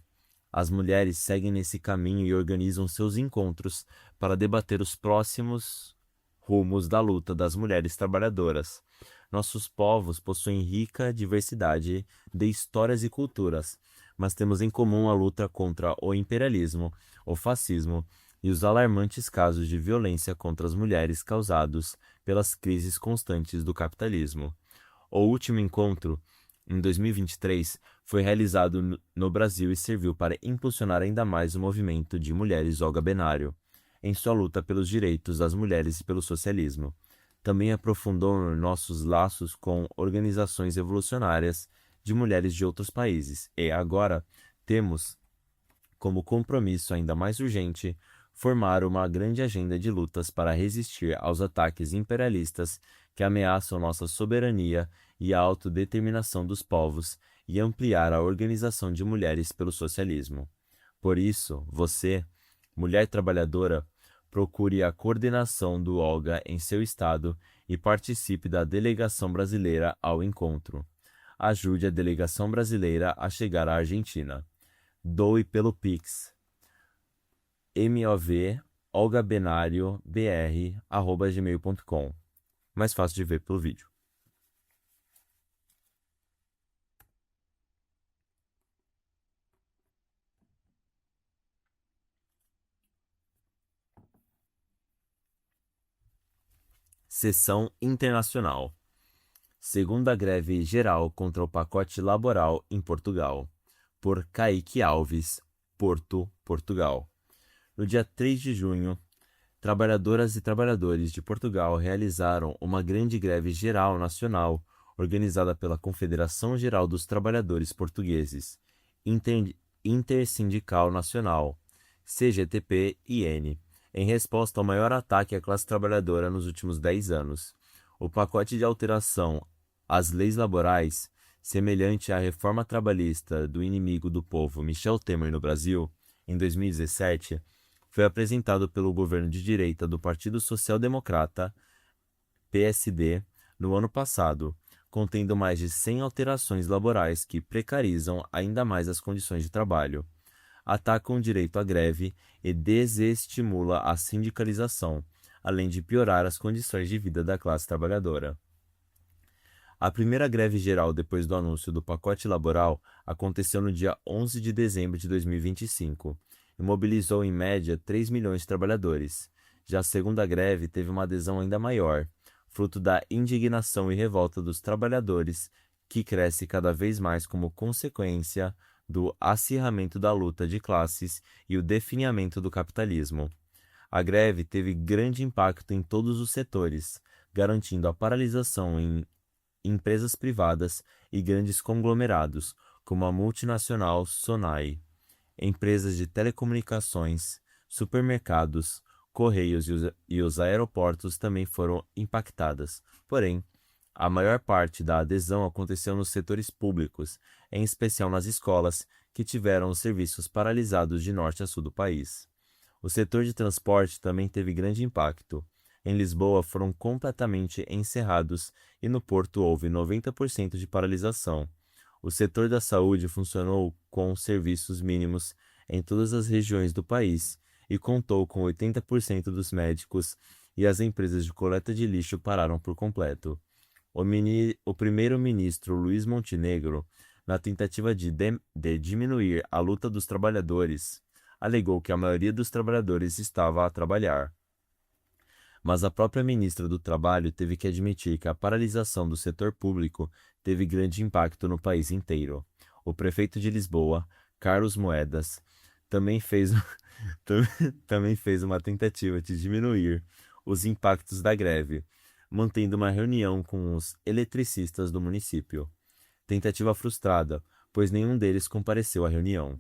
As mulheres seguem nesse caminho e organizam seus encontros para debater os próximos rumos da luta das mulheres trabalhadoras. Nossos povos possuem rica diversidade de histórias e culturas, mas temos em comum a luta contra o imperialismo, o fascismo e os alarmantes casos de violência contra as mulheres causados pelas crises constantes do capitalismo. O último encontro, em 2023, foi realizado no Brasil e serviu para impulsionar ainda mais o movimento de mulheres Olga Benário, em sua luta pelos direitos das mulheres e pelo socialismo. Também aprofundou nossos laços com organizações revolucionárias de mulheres de outros países e, agora, temos como compromisso ainda mais urgente formar uma grande agenda de lutas para resistir aos ataques imperialistas que ameaçam nossa soberania e a autodeterminação dos povos e ampliar a organização de mulheres pelo socialismo. Por isso, você, mulher trabalhadora, procure a coordenação do Olga em seu estado e participe da delegação brasileira ao encontro. Ajude a delegação brasileira a chegar à Argentina. Doe pelo Pix mov olgabenariobr@gmail.com. Mais fácil de ver pelo vídeo. Sessão Internacional. Segunda greve geral contra o pacote laboral em Portugal, por Kaique Alves, Porto, Portugal. No dia 3 de junho, trabalhadoras e trabalhadores de Portugal realizaram uma grande greve geral nacional organizada pela Confederação Geral dos Trabalhadores Portugueses, Intersindical Nacional, CGTP-IN, em resposta ao maior ataque à classe trabalhadora nos últimos 10 anos. O pacote de alteração às leis laborais, semelhante à reforma trabalhista do inimigo do povo Michel Temer no Brasil, em 2017, foi apresentado pelo governo de direita do Partido Social Democrata, PSD, no ano passado, contendo mais de 100 alterações laborais que precarizam ainda mais as condições de trabalho, atacam o direito à greve e desestimula a sindicalização, além de piorar as condições de vida da classe trabalhadora. A primeira greve geral depois do anúncio do pacote laboral aconteceu no dia 11 de dezembro de 2025 e mobilizou em média 3 milhões de trabalhadores. Já a segunda greve teve uma adesão ainda maior, fruto da indignação e revolta dos trabalhadores, que cresce cada vez mais como consequência do acirramento da luta de classes e o definhamento do capitalismo. A greve teve grande impacto em todos os setores, garantindo a paralisação em empresas privadas e grandes conglomerados, como a multinacional Sonai, empresas de telecomunicações, supermercados, correios e os aeroportos também foram impactadas. Porém, a maior parte da adesão aconteceu nos setores públicos, em especial nas escolas, que tiveram os serviços paralisados de norte a sul do país. O setor de transporte também teve grande impacto. Em Lisboa foram completamente encerrados e no Porto houve 90% de paralisação. O setor da saúde funcionou com serviços mínimos em todas as regiões do país e contou com 80% dos médicos, e as empresas de coleta de lixo pararam por completo. O primeiro-ministro Luiz Montenegro, na tentativa de diminuir a luta dos trabalhadores, alegou que a maioria dos trabalhadores estava a trabalhar. Mas a própria ministra do Trabalho teve que admitir que a paralisação do setor público teve grande impacto no país inteiro. O prefeito de Lisboa, Carlos Moedas, também fez uma tentativa de diminuir os impactos da greve, mantendo uma reunião com os eletricistas do município. Tentativa frustrada, pois nenhum deles compareceu à reunião.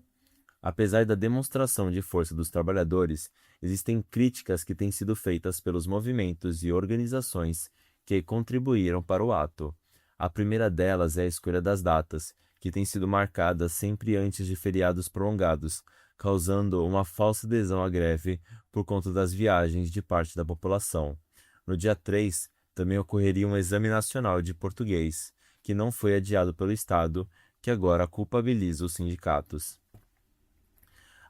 Apesar da demonstração de força dos trabalhadores, existem críticas que têm sido feitas pelos movimentos e organizações que contribuíram para o ato. A primeira delas é a escolha das datas, que tem sido marcada sempre antes de feriados prolongados, causando uma falsa adesão à greve por conta das viagens de parte da população. No dia 3, também ocorreria um exame nacional de português, que não foi adiado pelo Estado, que agora culpabiliza os sindicatos.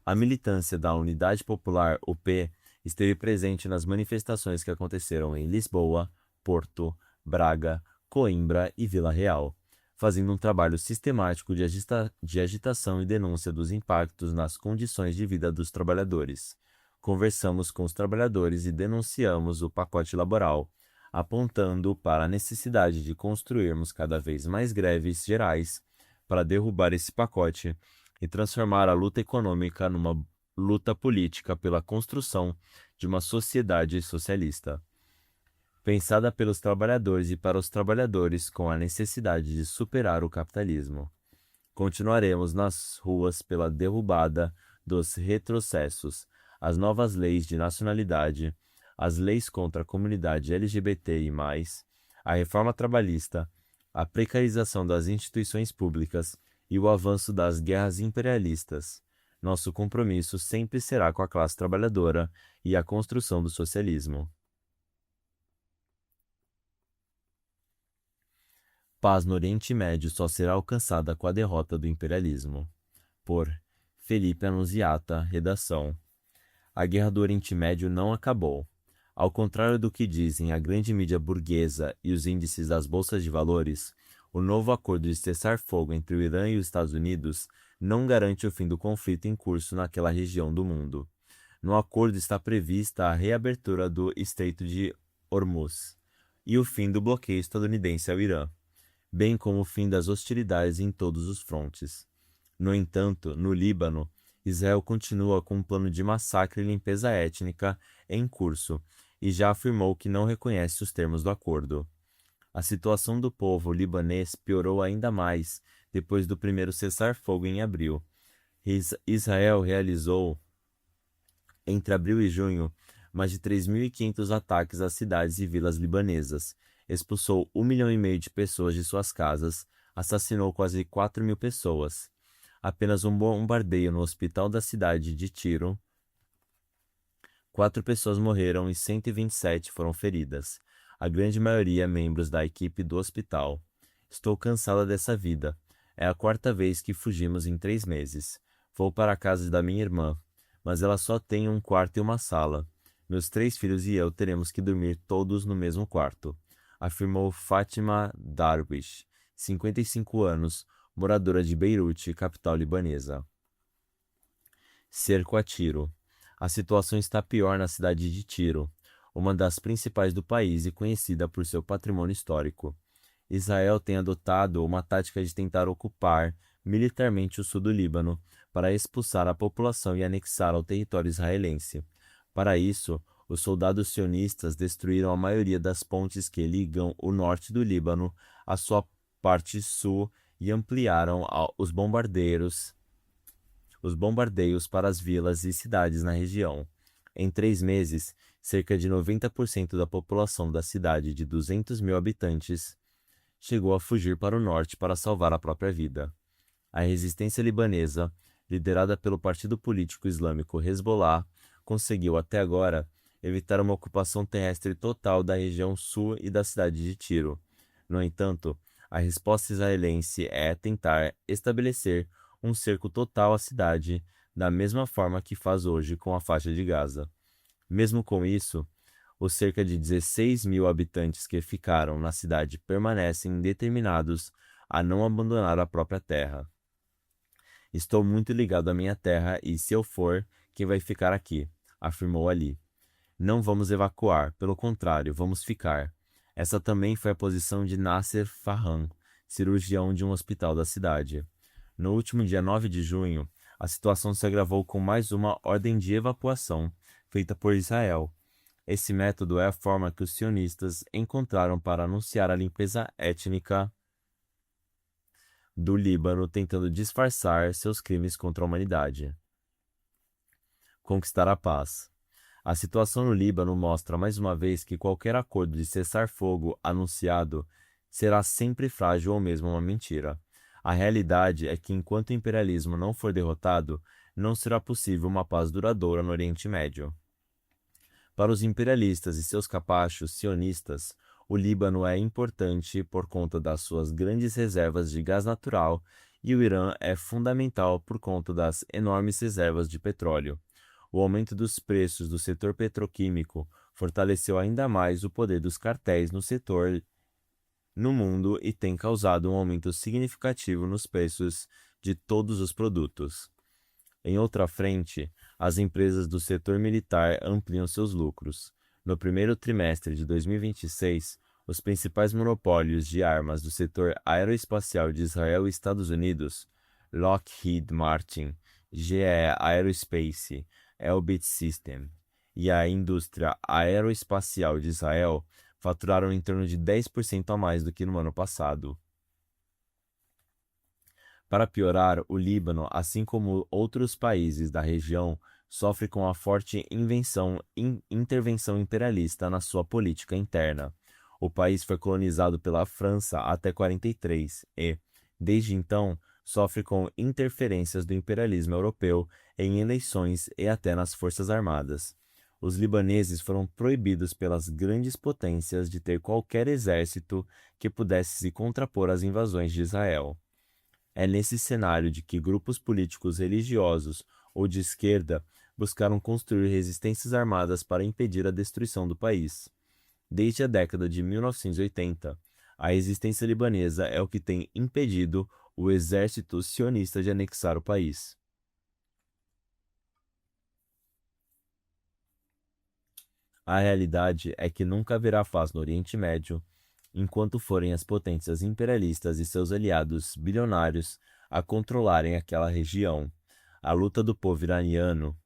A militância da Unidade Popular, UP, esteve presente nas manifestações que aconteceram em Lisboa, Porto, Braga, Coimbra e Vila Real, fazendo um trabalho sistemático de agitação e denúncia dos impactos nas condições de vida dos trabalhadores. Conversamos com os trabalhadores e denunciamos o pacote laboral, apontando para a necessidade de construirmos cada vez mais greves gerais para derrubar esse pacote e transformar a luta econômica numa luta política pela construção de uma sociedade socialista, pensada pelos trabalhadores e para os trabalhadores com a necessidade de superar o capitalismo. Continuaremos nas ruas pela derrubada dos retrocessos, as novas leis de nacionalidade, as leis contra a comunidade LGBTI+, a reforma trabalhista, a precarização das instituições públicas e o avanço das guerras imperialistas. Nosso compromisso sempre será com a classe trabalhadora e a construção do socialismo. Paz no Oriente Médio só será alcançada com a derrota do imperialismo. Por Felipe Annunziata, redação. A guerra do Oriente Médio não acabou. Ao contrário do que dizem a grande mídia burguesa e os índices das bolsas de valores, o novo acordo de cessar-fogo entre o Irã e os Estados Unidos não garante o fim do conflito em curso naquela região do mundo. No acordo está prevista a reabertura do Estreito de Hormuz e o fim do bloqueio estadunidense ao Irã, bem como o fim das hostilidades em todos os frontes. No entanto, no Líbano, Israel continua com um plano de massacre e limpeza étnica em curso e já afirmou que não reconhece os termos do acordo. A situação do povo libanês piorou ainda mais depois do primeiro cessar-fogo em abril. Israel realizou, entre abril e junho, mais de 3.500 ataques às cidades e vilas libanesas, expulsou 1,5 milhão de pessoas de suas casas, assassinou quase 4.000 pessoas. Apenas um bombardeio no hospital da cidade de Tiro, 4 pessoas morreram e 127 foram feridas, a grande maioria membros da equipe do hospital. Estou cansada dessa vida. É a 4ª vez que fugimos em 3 meses. Vou para a casa da minha irmã, mas ela só tem um quarto e uma sala. Meus 3 filhos e eu teremos que dormir todos no mesmo quarto, afirmou Fátima Darwish, 55 anos, moradora de Beirute, capital libanesa. Cerco a Tiro. A situação está pior na cidade de Tiro, uma das principais do país e conhecida por seu patrimônio histórico. Israel tem adotado uma tática de tentar ocupar militarmente o sul do Líbano para expulsar a população e anexar ao território israelense. Para isso, os soldados sionistas destruíram a maioria das pontes que ligam o norte do Líbano à sua parte sul e ampliaram os bombardeios para as vilas e cidades na região. Em 3 meses, cerca de 90% da população da cidade de 200 mil habitantes chegou a fugir para o norte para salvar a própria vida. A resistência libanesa, liderada pelo partido político islâmico Hezbollah, conseguiu até agora evitar uma ocupação terrestre total da região sul e da cidade de Tiro. No entanto, a resposta israelense é tentar estabelecer um cerco total à cidade, da mesma forma que faz hoje com a faixa de Gaza. Mesmo com isso, os cerca de 16 mil habitantes que ficaram na cidade permanecem determinados a não abandonar a própria terra. Estou muito ligado à minha terra e, se eu for, quem vai ficar aqui? Afirmou Ali. Não vamos evacuar, pelo contrário, vamos ficar. Essa também foi a posição de Nasser Farhan, cirurgião de um hospital da cidade. No último dia 9 de junho, a situação se agravou com mais uma ordem de evacuação feita por Israel. Esse método é a forma que os sionistas encontraram para anunciar a limpeza étnica do Líbano, tentando disfarçar seus crimes contra a humanidade. Conquistar a paz. A situação no Líbano mostra mais uma vez que qualquer acordo de cessar-fogo anunciado será sempre frágil ou mesmo uma mentira. A realidade é que enquanto o imperialismo não for derrotado, não será possível uma paz duradoura no Oriente Médio. Para os imperialistas e seus capachos sionistas, o Líbano é importante por conta das suas grandes reservas de gás natural e o Irã é fundamental por conta das enormes reservas de petróleo. O aumento dos preços do setor petroquímico fortaleceu ainda mais o poder dos cartéis no setor no mundo e tem causado um aumento significativo nos preços de todos os produtos. Em outra frente, as empresas do setor militar ampliam seus lucros. No primeiro trimestre de 2026, os principais monopólios de armas do setor aeroespacial de Israel e Estados Unidos, Lockheed Martin, GE Aerospace, Elbit Systems e a indústria aeroespacial de Israel faturaram em torno de 10% a mais do que no ano passado. Para piorar, o Líbano, assim como outros países da região, sofre com a forte intervenção imperialista na sua política interna. O país foi colonizado pela França até 43 e, desde então, sofre com interferências do imperialismo europeu em eleições e até nas forças armadas. Os libaneses foram proibidos pelas grandes potências de ter qualquer exército que pudesse se contrapor às invasões de Israel. É nesse cenário de que grupos políticos religiosos ou de esquerda buscaram construir resistências armadas para impedir a destruição do país. Desde a década de 1980, a resistência libanesa é o que tem impedido o exército sionista de anexar o país. A realidade é que nunca haverá paz no Oriente Médio enquanto forem as potências imperialistas e seus aliados bilionários a controlarem aquela região. A luta do povo iraniano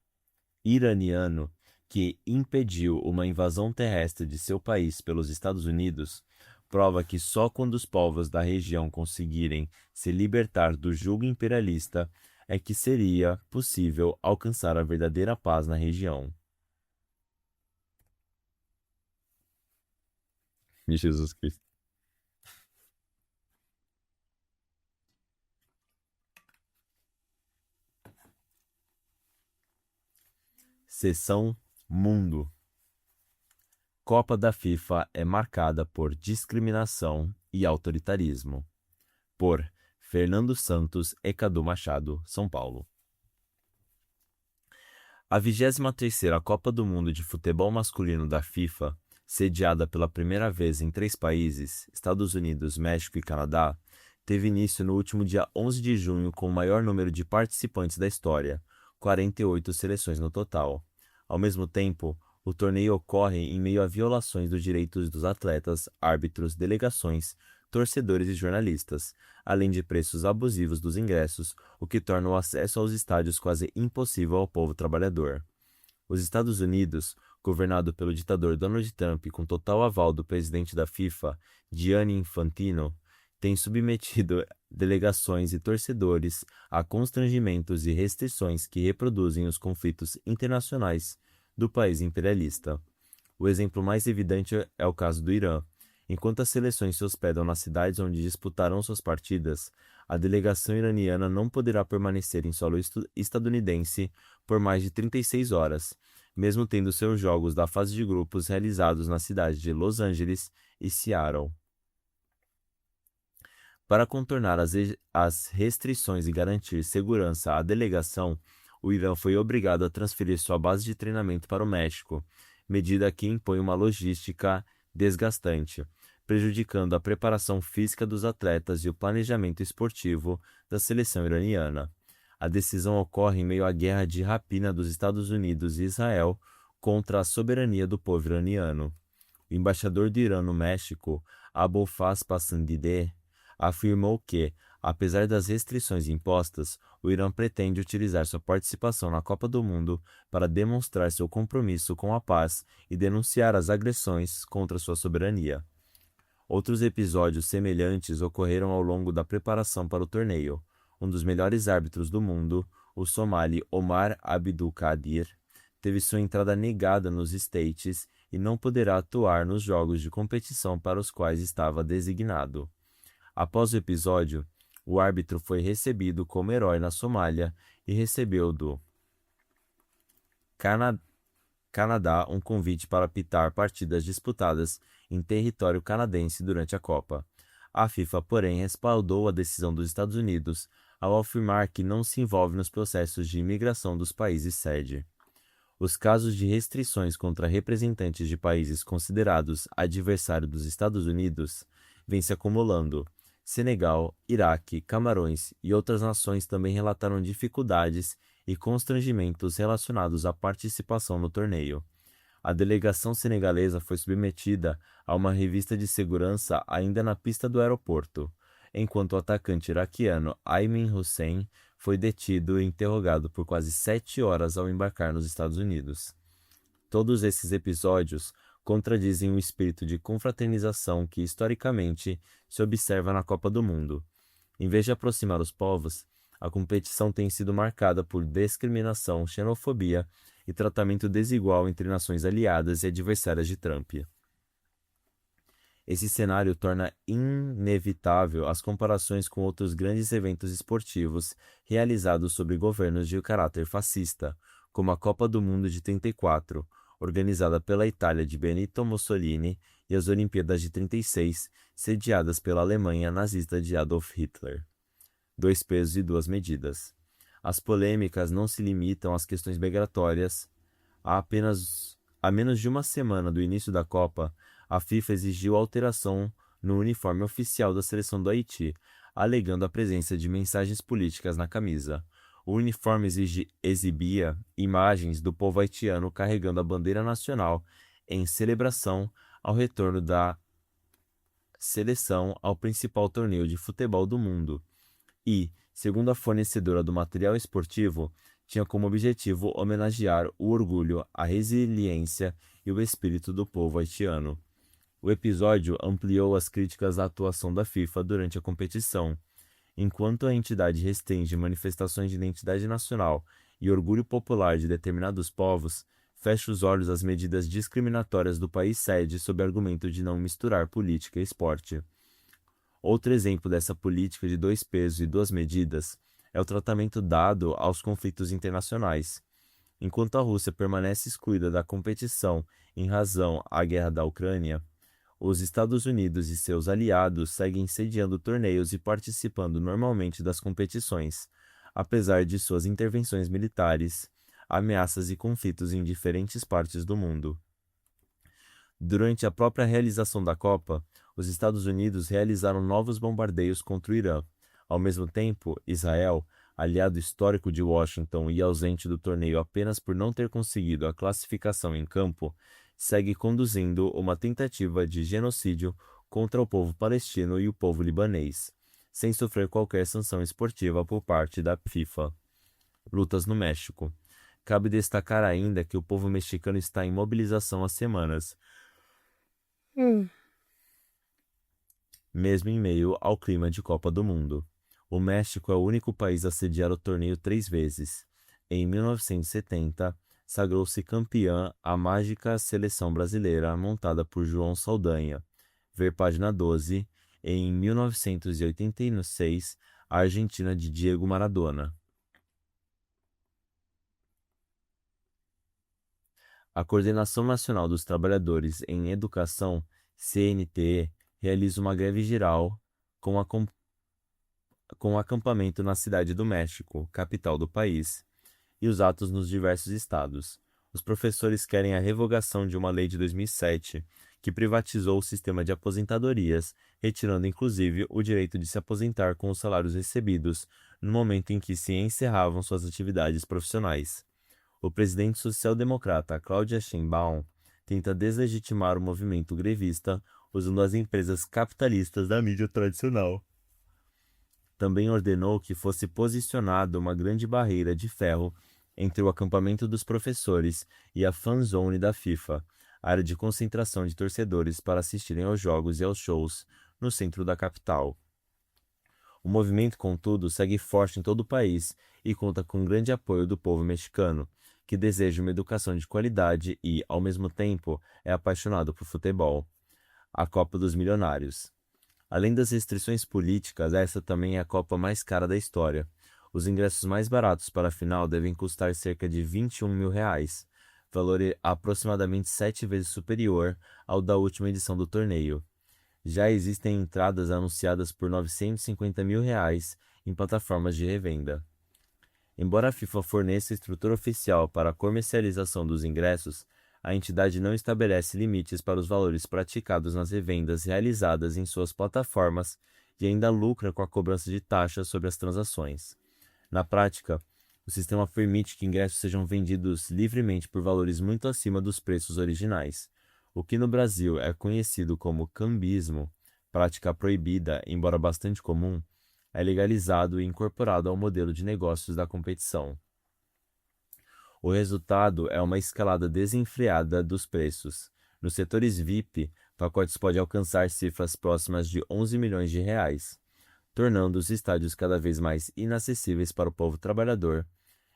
que impediu uma invasão terrestre de seu país pelos Estados Unidos, prova que só quando os povos da região conseguirem se libertar do jugo imperialista é que seria possível alcançar a verdadeira paz na região. Jesus Cristo. Seção Mundo. Copa da FIFA é marcada por discriminação e autoritarismo. Por Fernando Santos e Cadu Machado, São Paulo. A 23ª Copa do Mundo de Futebol Masculino da FIFA, sediada pela primeira vez em 3 países, Estados Unidos, México e Canadá, teve início no último dia 11 de junho com o maior número de participantes da história, 48 seleções no total. Ao mesmo tempo, o torneio ocorre em meio a violações dos direitos dos atletas, árbitros, delegações, torcedores e jornalistas, além de preços abusivos dos ingressos, o que torna o acesso aos estádios quase impossível ao povo trabalhador. Os Estados Unidos, governado pelo ditador Donald Trump com total aval do presidente da FIFA, Gianni Infantino, tem submetido delegações e torcedores a constrangimentos e restrições que reproduzem os conflitos internacionais do país imperialista. O exemplo mais evidente é o caso do Irã. Enquanto as seleções se hospedam nas cidades onde disputarão suas partidas, a delegação iraniana não poderá permanecer em solo estadunidense por mais de 36 horas, mesmo tendo seus jogos da fase de grupos realizados nas cidades de Los Angeles e Seattle. Para contornar as restrições e garantir segurança à delegação, o Irã foi obrigado a transferir sua base de treinamento para o México, medida que impõe uma logística desgastante, prejudicando a preparação física dos atletas e o planejamento esportivo da seleção iraniana. A decisão ocorre em meio à guerra de rapina dos Estados Unidos e Israel contra a soberania do povo iraniano. O embaixador do Irã no México, Abolfaz Passandideh, afirmou que, apesar das restrições impostas, o Irã pretende utilizar sua participação na Copa do Mundo para demonstrar seu compromisso com a paz e denunciar as agressões contra sua soberania. Outros episódios semelhantes ocorreram ao longo da preparação para o torneio. Um dos melhores árbitros do mundo, o somali Omar Abdulkadir, teve sua entrada negada nos States e não poderá atuar nos jogos de competição para os quais estava designado. Após o episódio, O árbitro foi recebido como herói na Somália e recebeu do Cana- Canadá um convite para apitar partidas disputadas em território canadense durante a Copa. A FIFA, porém, respaldou a decisão dos Estados Unidos ao afirmar que não se envolve nos processos de imigração dos países sede. Os casos de restrições contra representantes de países considerados adversários dos Estados Unidos vêm se acumulando. Senegal, Iraque, Camarões e outras nações também relataram dificuldades e constrangimentos relacionados à participação no torneio. A delegação senegalesa foi submetida a uma revista de segurança ainda na pista do aeroporto, enquanto o atacante iraquiano Aymin Hussein foi detido e interrogado por quase 7 horas ao embarcar nos Estados Unidos. Todos esses episódios contradizem o espírito de confraternização que historicamente se observa na Copa do Mundo. Em vez de aproximar os povos, a competição tem sido marcada por discriminação, xenofobia e tratamento desigual entre nações aliadas e adversárias de Trump. Esse cenário torna inevitável as comparações com outros grandes eventos esportivos realizados sob governos de caráter fascista, como a Copa do Mundo de 34, organizada pela Itália de Benito Mussolini, e as Olimpíadas de 36, sediadas pela Alemanha nazista de Adolf Hitler. Dois pesos e duas medidas. As polêmicas não se limitam às questões migratórias. Há menos de uma semana do início da Copa, a FIFA exigiu alteração no uniforme oficial da seleção do Haiti, alegando a presença de mensagens políticas na camisa. O uniforme exibia imagens do povo haitiano carregando a bandeira nacional em celebração ao retorno da seleção ao principal torneio de futebol do mundo e, segundo a fornecedora do material esportivo, tinha como objetivo homenagear o orgulho, a resiliência e o espírito do povo haitiano. O episódio ampliou as críticas à atuação da FIFA durante a competição. Enquanto a entidade restringe manifestações de identidade nacional e orgulho popular de determinados povos, fecha os olhos às medidas discriminatórias do país sede sob argumento de não misturar política e esporte. Outro exemplo dessa política de dois pesos e duas medidas é o tratamento dado aos conflitos internacionais. Enquanto a Rússia permanece excluída da competição em razão à guerra da Ucrânia, os Estados Unidos e seus aliados seguem sediando torneios e participando normalmente das competições, apesar de suas intervenções militares, ameaças e conflitos em diferentes partes do mundo. Durante a própria realização da Copa, os Estados Unidos realizaram novos bombardeios contra o Irã. Ao mesmo tempo, Israel, aliado histórico de Washington e ausente do torneio apenas por não ter conseguido a classificação em campo, segue conduzindo uma tentativa de genocídio contra o povo palestino e o povo libanês, sem sofrer qualquer sanção esportiva por parte da FIFA. Lutas no México. Cabe destacar ainda que o povo mexicano está em mobilização há semanas, mesmo em meio ao clima de Copa do Mundo. O México é o único país a sediar o torneio 3 vezes. Em 1970, sagrou-se campeã a mágica seleção brasileira montada por João Saldanha. Ver página 12. Em 1986, a Argentina de Diego Maradona. A Coordenação Nacional dos Trabalhadores em Educação, CNTE, realiza uma greve geral com acampamento na Cidade do México, capital do país, e os atos nos diversos estados. Os professores querem a revogação de uma lei de 2007 que privatizou o sistema de aposentadorias, retirando inclusive o direito de se aposentar com os salários recebidos no momento em que se encerravam suas atividades profissionais. O presidente social-democrata Claudia Sheinbaum tenta deslegitimar o movimento grevista usando as empresas capitalistas da mídia tradicional. Também ordenou que fosse posicionada uma grande barreira de ferro entre o acampamento dos professores e a fan zone da FIFA, área de concentração de torcedores para assistirem aos jogos e aos shows no centro da capital. O movimento, contudo, segue forte em todo o país e conta com grande apoio do povo mexicano, que deseja uma educação de qualidade e, ao mesmo tempo, é apaixonado por futebol. A Copa dos Milionários. Além das restrições políticas, essa também é a Copa mais cara da história. Os ingressos mais baratos para a final devem custar cerca de R$ 21.000, valor aproximadamente 7 vezes superior ao da última edição do torneio. Já existem entradas anunciadas por R$ 950.000 em plataformas de revenda. Embora a FIFA forneça estrutura oficial para a comercialização dos ingressos, a entidade não estabelece limites para os valores praticados nas revendas realizadas em suas plataformas e ainda lucra com a cobrança de taxas sobre as transações. Na prática, o sistema permite que ingressos sejam vendidos livremente por valores muito acima dos preços originais, o que no Brasil é conhecido como cambismo, prática proibida, embora bastante comum, é legalizado e incorporado ao modelo de negócios da competição. O resultado é uma escalada desenfreada dos preços. Nos setores VIP, pacotes podem alcançar cifras próximas de R$ 11 milhões, tornando os estádios cada vez mais inacessíveis para o povo trabalhador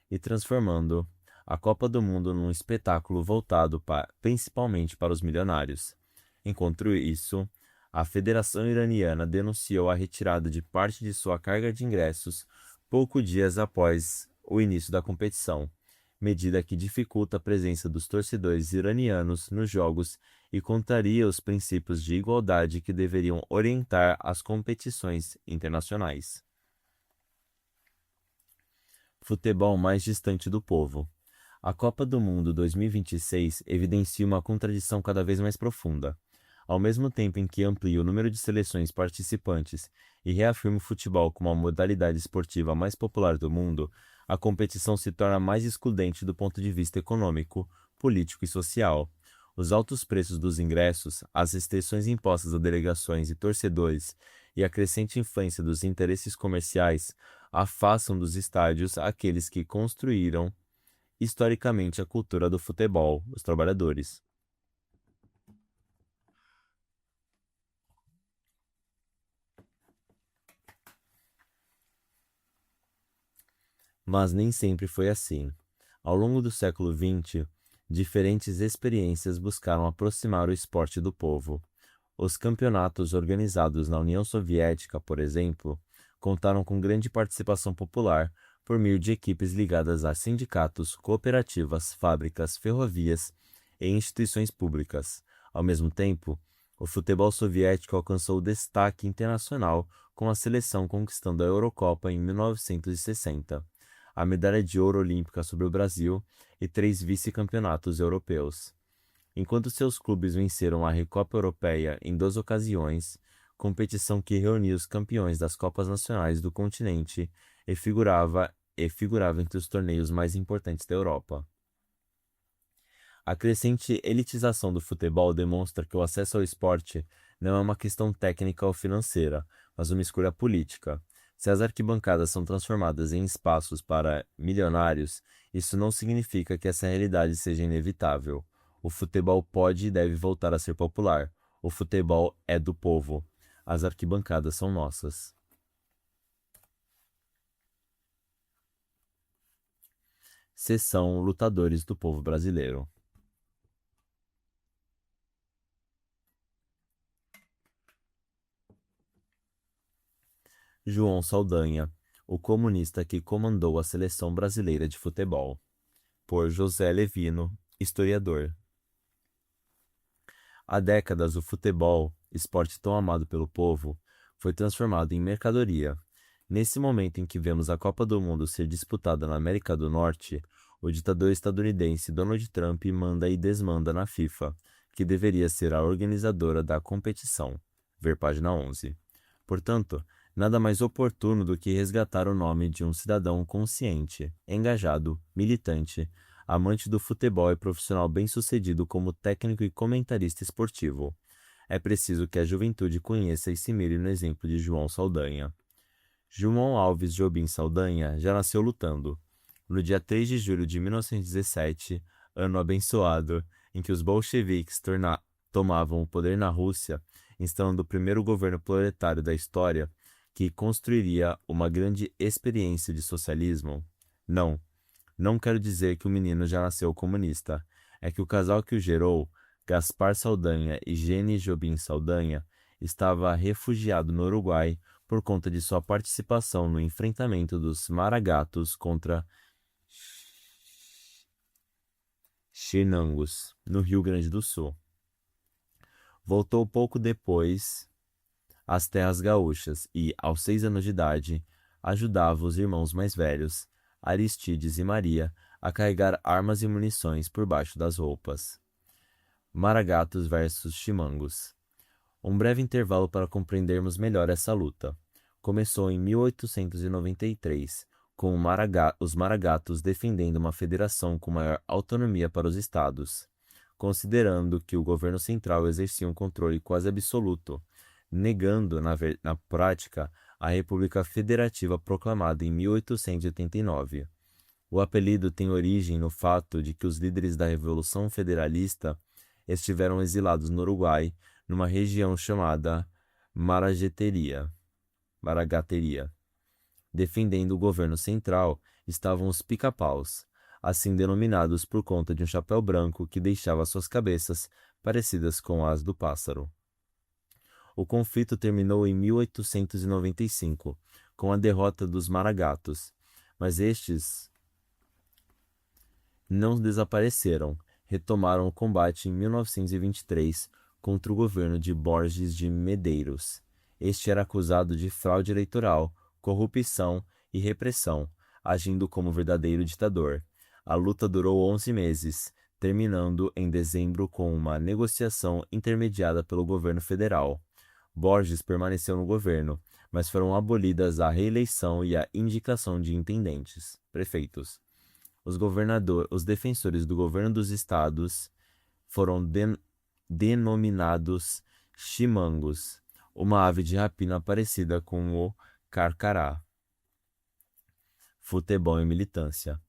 e transformando a Copa do Mundo num espetáculo voltado principalmente para os milionários. Enquanto isso, a Federação Iraniana denunciou a retirada de parte de sua carga de ingressos poucos dias após o início da competição, medida que dificulta a presença dos torcedores iranianos nos jogos e contraria os princípios de igualdade que deveriam orientar as competições internacionais. Futebol mais distante do povo. A Copa do Mundo 2026 evidencia uma contradição cada vez mais profunda. Ao mesmo tempo em que amplia o número de seleções participantes e reafirma o futebol como a modalidade esportiva mais popular do mundo, a competição se torna mais excludente do ponto de vista econômico, político e social. Os altos preços dos ingressos, as restrições impostas a delegações e torcedores e a crescente influência dos interesses comerciais afastam dos estádios aqueles que construíram historicamente a cultura do futebol, os trabalhadores. Mas nem sempre foi assim. Ao longo do século XX, diferentes experiências buscaram aproximar o esporte do povo. Os campeonatos organizados na União Soviética, por exemplo, contaram com grande participação popular por meio de equipes ligadas a sindicatos, cooperativas, fábricas, ferrovias e instituições públicas. Ao mesmo tempo, o futebol soviético alcançou destaque internacional com a seleção conquistando a Eurocopa em 1960, a medalha de ouro olímpica sobre o Brasil e 3 vice-campeonatos europeus. Enquanto seus clubes venceram a Recopa Europeia em 2 ocasiões, competição que reunia os campeões das Copas Nacionais do continente e figurava entre os torneios mais importantes da Europa. A crescente elitização do futebol demonstra que o acesso ao esporte não é uma questão técnica ou financeira, mas uma escolha política. Se as arquibancadas são transformadas em espaços para milionários, isso não significa que essa realidade seja inevitável. O futebol pode e deve voltar a ser popular. O futebol é do povo. As arquibancadas são nossas. Seção Lutadores do Povo Brasileiro. João Saldanha, o comunista que comandou a seleção brasileira de futebol. Por José Levino, historiador. Há décadas, o futebol, esporte tão amado pelo povo, foi transformado em mercadoria. Nesse momento em que vemos a Copa do Mundo ser disputada na América do Norte, o ditador estadunidense Donald Trump manda e desmanda na FIFA, que deveria ser a organizadora da competição. Ver página 11. Portanto, nada mais oportuno do que resgatar o nome de um cidadão consciente, engajado, militante, amante do futebol e profissional bem-sucedido como técnico e comentarista esportivo. É preciso que a juventude conheça e se mire no exemplo de João Saldanha. João Alves Jobim Saldanha já nasceu lutando. No dia 3 de julho de 1917, ano abençoado, em que os bolcheviques tomavam o poder na Rússia, instalando o primeiro governo proletário da história, que construiria uma grande experiência de socialismo? Não quero dizer que o menino já nasceu comunista. É que o casal que o gerou, Gaspar Saldanha e Gene Jobim Saldanha, estava refugiado no Uruguai por conta de sua participação no enfrentamento dos Maragatos contra Chinangos, no Rio Grande do Sul. Voltou pouco depois às terras gaúchas e, aos 6 anos de idade, ajudava os irmãos mais velhos, Aristides e Maria, a carregar armas e munições por baixo das roupas. Maragatos versus Chimangos. Um breve intervalo para compreendermos melhor essa luta. Começou em 1893, com os Maragatos defendendo uma federação com maior autonomia para os estados, considerando que o governo central exercia um controle quase absoluto, negando, na prática, a República Federativa proclamada em 1889. O apelido tem origem no fato de que os líderes da Revolução Federalista estiveram exilados no Uruguai, numa região chamada Maragateria. Defendendo o governo central estavam os pica-paus, assim denominados por conta de um chapéu branco que deixava suas cabeças parecidas com as do pássaro. O conflito terminou em 1895, com a derrota dos Maragatos, mas estes não desapareceram. Retomaram o combate em 1923 contra o governo de Borges de Medeiros. Este era acusado de fraude eleitoral, corrupção e repressão, agindo como verdadeiro ditador. A luta durou 11 meses, terminando em dezembro com uma negociação intermediada pelo governo federal. Borges permaneceu no governo, mas foram abolidas a reeleição e a indicação de intendentes, prefeitos. Os defensores do governo dos estados foram denominados chimangos, uma ave de rapina parecida com o carcará. Futebol e militância.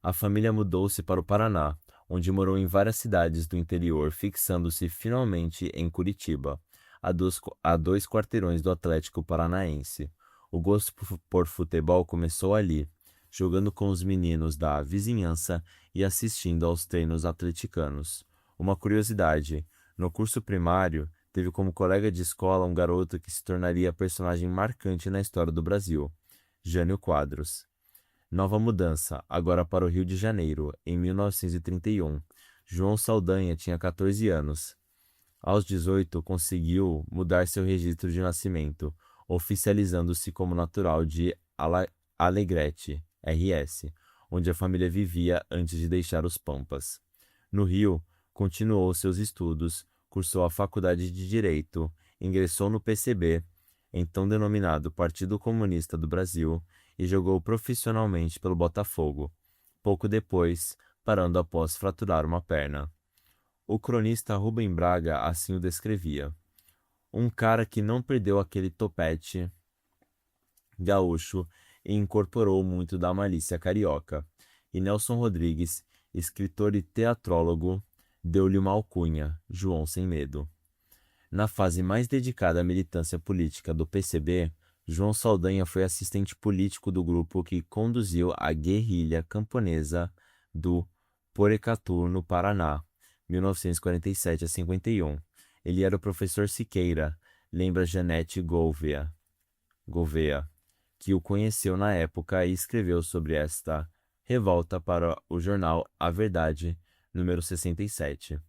A família mudou-se para o Paraná, onde morou em várias cidades do interior, fixando-se finalmente em Curitiba, a 2 quarteirões do Atlético Paranaense. O gosto por futebol começou ali, jogando com os meninos da vizinhança e assistindo aos treinos atleticanos. Uma curiosidade, no curso primário, teve como colega de escola um garoto que se tornaria personagem marcante na história do Brasil, Jânio Quadros. Nova mudança, agora para o Rio de Janeiro, em 1931. João Saldanha tinha 14 anos. Aos 18, conseguiu mudar seu registro de nascimento, oficializando-se como natural de Alegrete, RS, onde a família vivia antes de deixar os Pampas. No Rio, continuou seus estudos, cursou a Faculdade de Direito, ingressou no PCB, então denominado Partido Comunista do Brasil, e jogou profissionalmente pelo Botafogo, pouco depois, parando após fraturar uma perna. O cronista Rubem Braga assim o descrevia: um cara que não perdeu aquele topete gaúcho e incorporou muito da malícia carioca. E Nelson Rodrigues, escritor e teatrólogo, deu-lhe uma alcunha, João Sem Medo. Na fase mais dedicada à militância política do PCB, João Saldanha foi assistente político do grupo que conduziu a guerrilha camponesa do Porecatu, no Paraná, 1947 a 51. Ele era o professor Siqueira, lembra Janete Gouveia, que o conheceu na época e escreveu sobre esta revolta para o jornal A Verdade, número 67.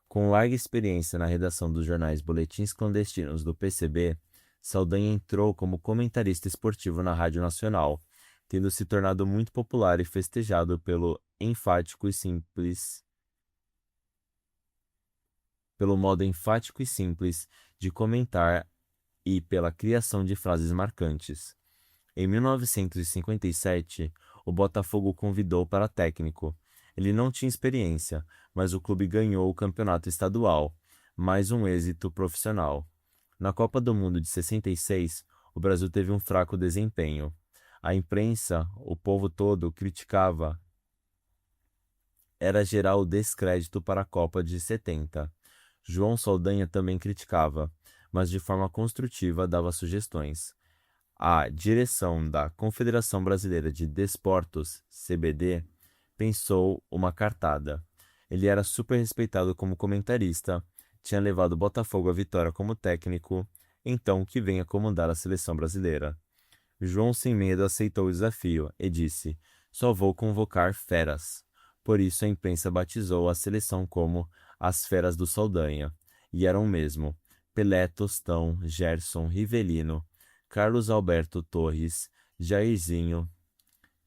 Com larga experiência na redação dos jornais Boletins Clandestinos do PCB, Saldanha entrou como comentarista esportivo na Rádio Nacional, tendo se tornado muito popular e festejado pelo modo enfático e simples de comentar e pela criação de frases marcantes. Em 1957, o Botafogo o convidou para técnico. Ele não tinha experiência, mas o clube ganhou o campeonato estadual, mais um êxito profissional. Na Copa do Mundo de 66, o Brasil teve um fraco desempenho. A imprensa, o povo todo, criticava. Era geral descrédito para a Copa de 70. João Saldanha também criticava, mas de forma construtiva dava sugestões. A direção da Confederação Brasileira de Desportos, CBD, pensou uma cartada. Ele era super respeitado como comentarista, tinha levado o Botafogo à vitória como técnico, então que venha comandar a seleção brasileira. João sem medo aceitou o desafio e disse: só vou convocar feras. Por isso a imprensa batizou a seleção como as Feras do Saldanha. E eram mesmo Pelé, Tostão, Gerson, Rivelino, Carlos Alberto Torres, Jairzinho.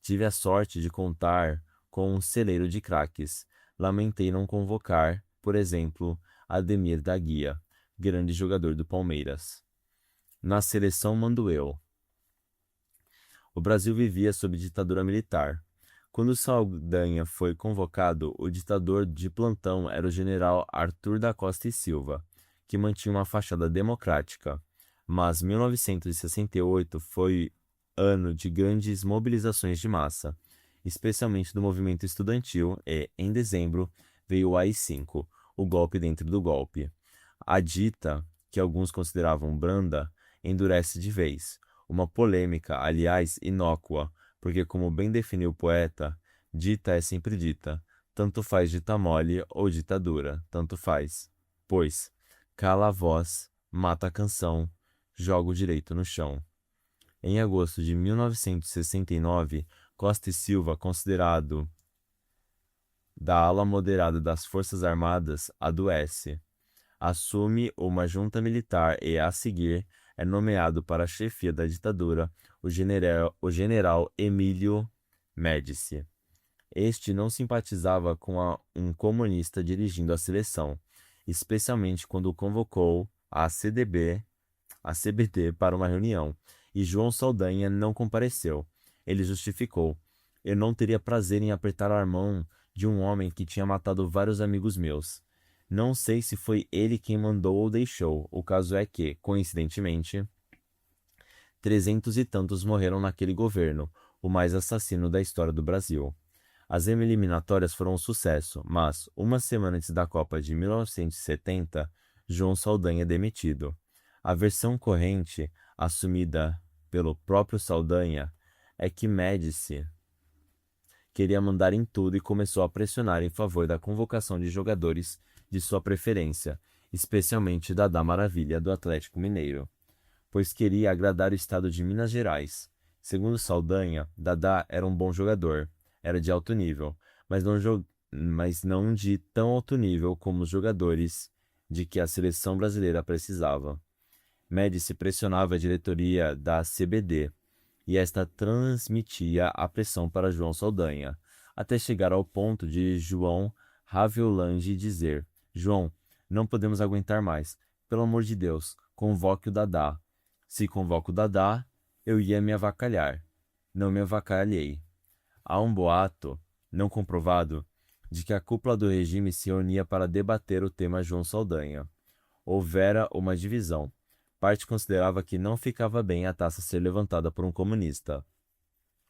Tive a sorte de contar com um celeiro de craques. Lamentei não convocar, por exemplo, Ademir da Guia, grande jogador do Palmeiras. Na seleção mando eu. O Brasil vivia sob ditadura militar. Quando Saldanha foi convocado, o ditador de plantão era o general Arthur da Costa e Silva, que mantinha uma fachada democrática. Mas 1968 foi ano de grandes mobilizações de massa, especialmente do movimento estudantil, e, em dezembro, veio o AI-5, o golpe dentro do golpe. A dita, que alguns consideravam branda, endurece de vez. Uma polêmica, aliás, inócua, porque, como bem definiu o poeta, dita é sempre dita, tanto faz dita mole ou ditadura, tanto faz. Pois, cala a voz, mata a canção, joga o direito no chão. Em agosto de 1969, Costa e Silva, considerado da ala moderada das Forças Armadas, adoece. Assume uma junta militar e, a seguir, é nomeado para a chefia da ditadura o general Emílio Médici. Este não simpatizava com um comunista dirigindo a seleção, especialmente quando convocou a CBD para uma reunião, e João Saldanha não compareceu. Ele justificou: eu não teria prazer em apertar a mão de um homem que tinha matado vários amigos meus. Não sei se foi ele quem mandou ou deixou. O caso é que, coincidentemente, 300 e tantos morreram naquele governo, o mais assassino da história do Brasil. As eliminatórias foram um sucesso, mas, uma semana antes da Copa de 1970, João Saldanha é demitido. A versão corrente, assumida pelo próprio Saldanha, é que Médici queria mandar em tudo e começou a pressionar em favor da convocação de jogadores de sua preferência, especialmente Dadá Maravilha do Atlético Mineiro, pois queria agradar o estado de Minas Gerais. Segundo Saldanha, Dadá era um bom jogador, era de alto nível, mas não de tão alto nível como os jogadores de que a seleção brasileira precisava. Médici pressionava a diretoria da CBD, e esta transmitia a pressão para João Saldanha, até chegar ao ponto de João Havelange dizer: João, não podemos aguentar mais. Pelo amor de Deus, convoque o Dadá. Se convoco o Dadá, eu ia me avacalhar. Não me avacalhei. Há um boato, não comprovado, de que a cúpula do regime se reunia para debater o tema João Saldanha. Houvera uma divisão. Parte considerava que não ficava bem a taça ser levantada por um comunista.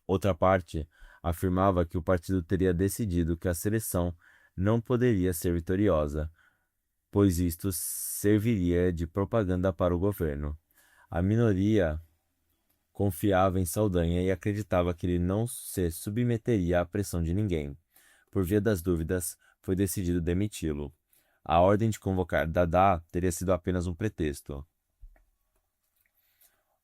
Outra parte afirmava que o partido teria decidido que a seleção não poderia ser vitoriosa, pois isto serviria de propaganda para o governo. A minoria confiava em Saldanha e acreditava que ele não se submeteria à pressão de ninguém. Por via das dúvidas, foi decidido demiti-lo. A ordem de convocar Dadá teria sido apenas um pretexto.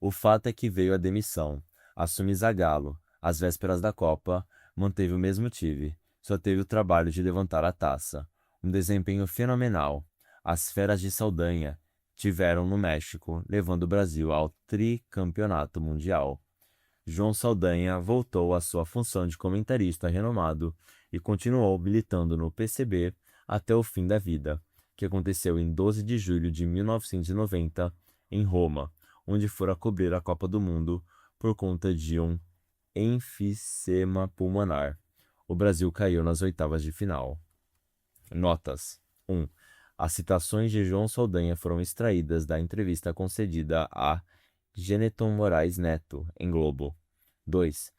O fato é que veio a demissão. Assume Zagallo. Às vésperas da Copa, manteve o mesmo time. Só teve o trabalho de levantar a taça. Um desempenho fenomenal. As feras de Saldanha tiveram no México, levando o Brasil ao tricampeonato mundial. João Saldanha voltou à sua função de comentarista renomado e continuou militando no PCB até o fim da vida, que aconteceu em 12 de julho de 1990, em Roma, onde fora cobrir a Copa do Mundo por conta de um enfisema pulmonar. O Brasil caiu nas oitavas de final. Notas: 1. As citações de João Saldanha foram extraídas da entrevista concedida a Geneton Moraes Neto, em Globo. 2.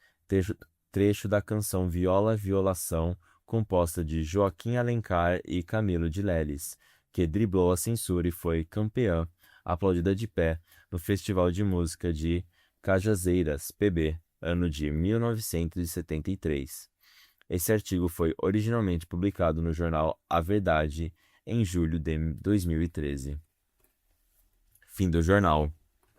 Trecho da canção Viola Violação, composta de Joaquim Alencar e Camilo de Leles, que driblou a censura e foi campeã, aplaudida de pé, no Festival de Música de Cajazeiras, PB, ano de 1973. Esse artigo foi originalmente publicado no jornal A Verdade, em julho de 2013. Fim do jornal.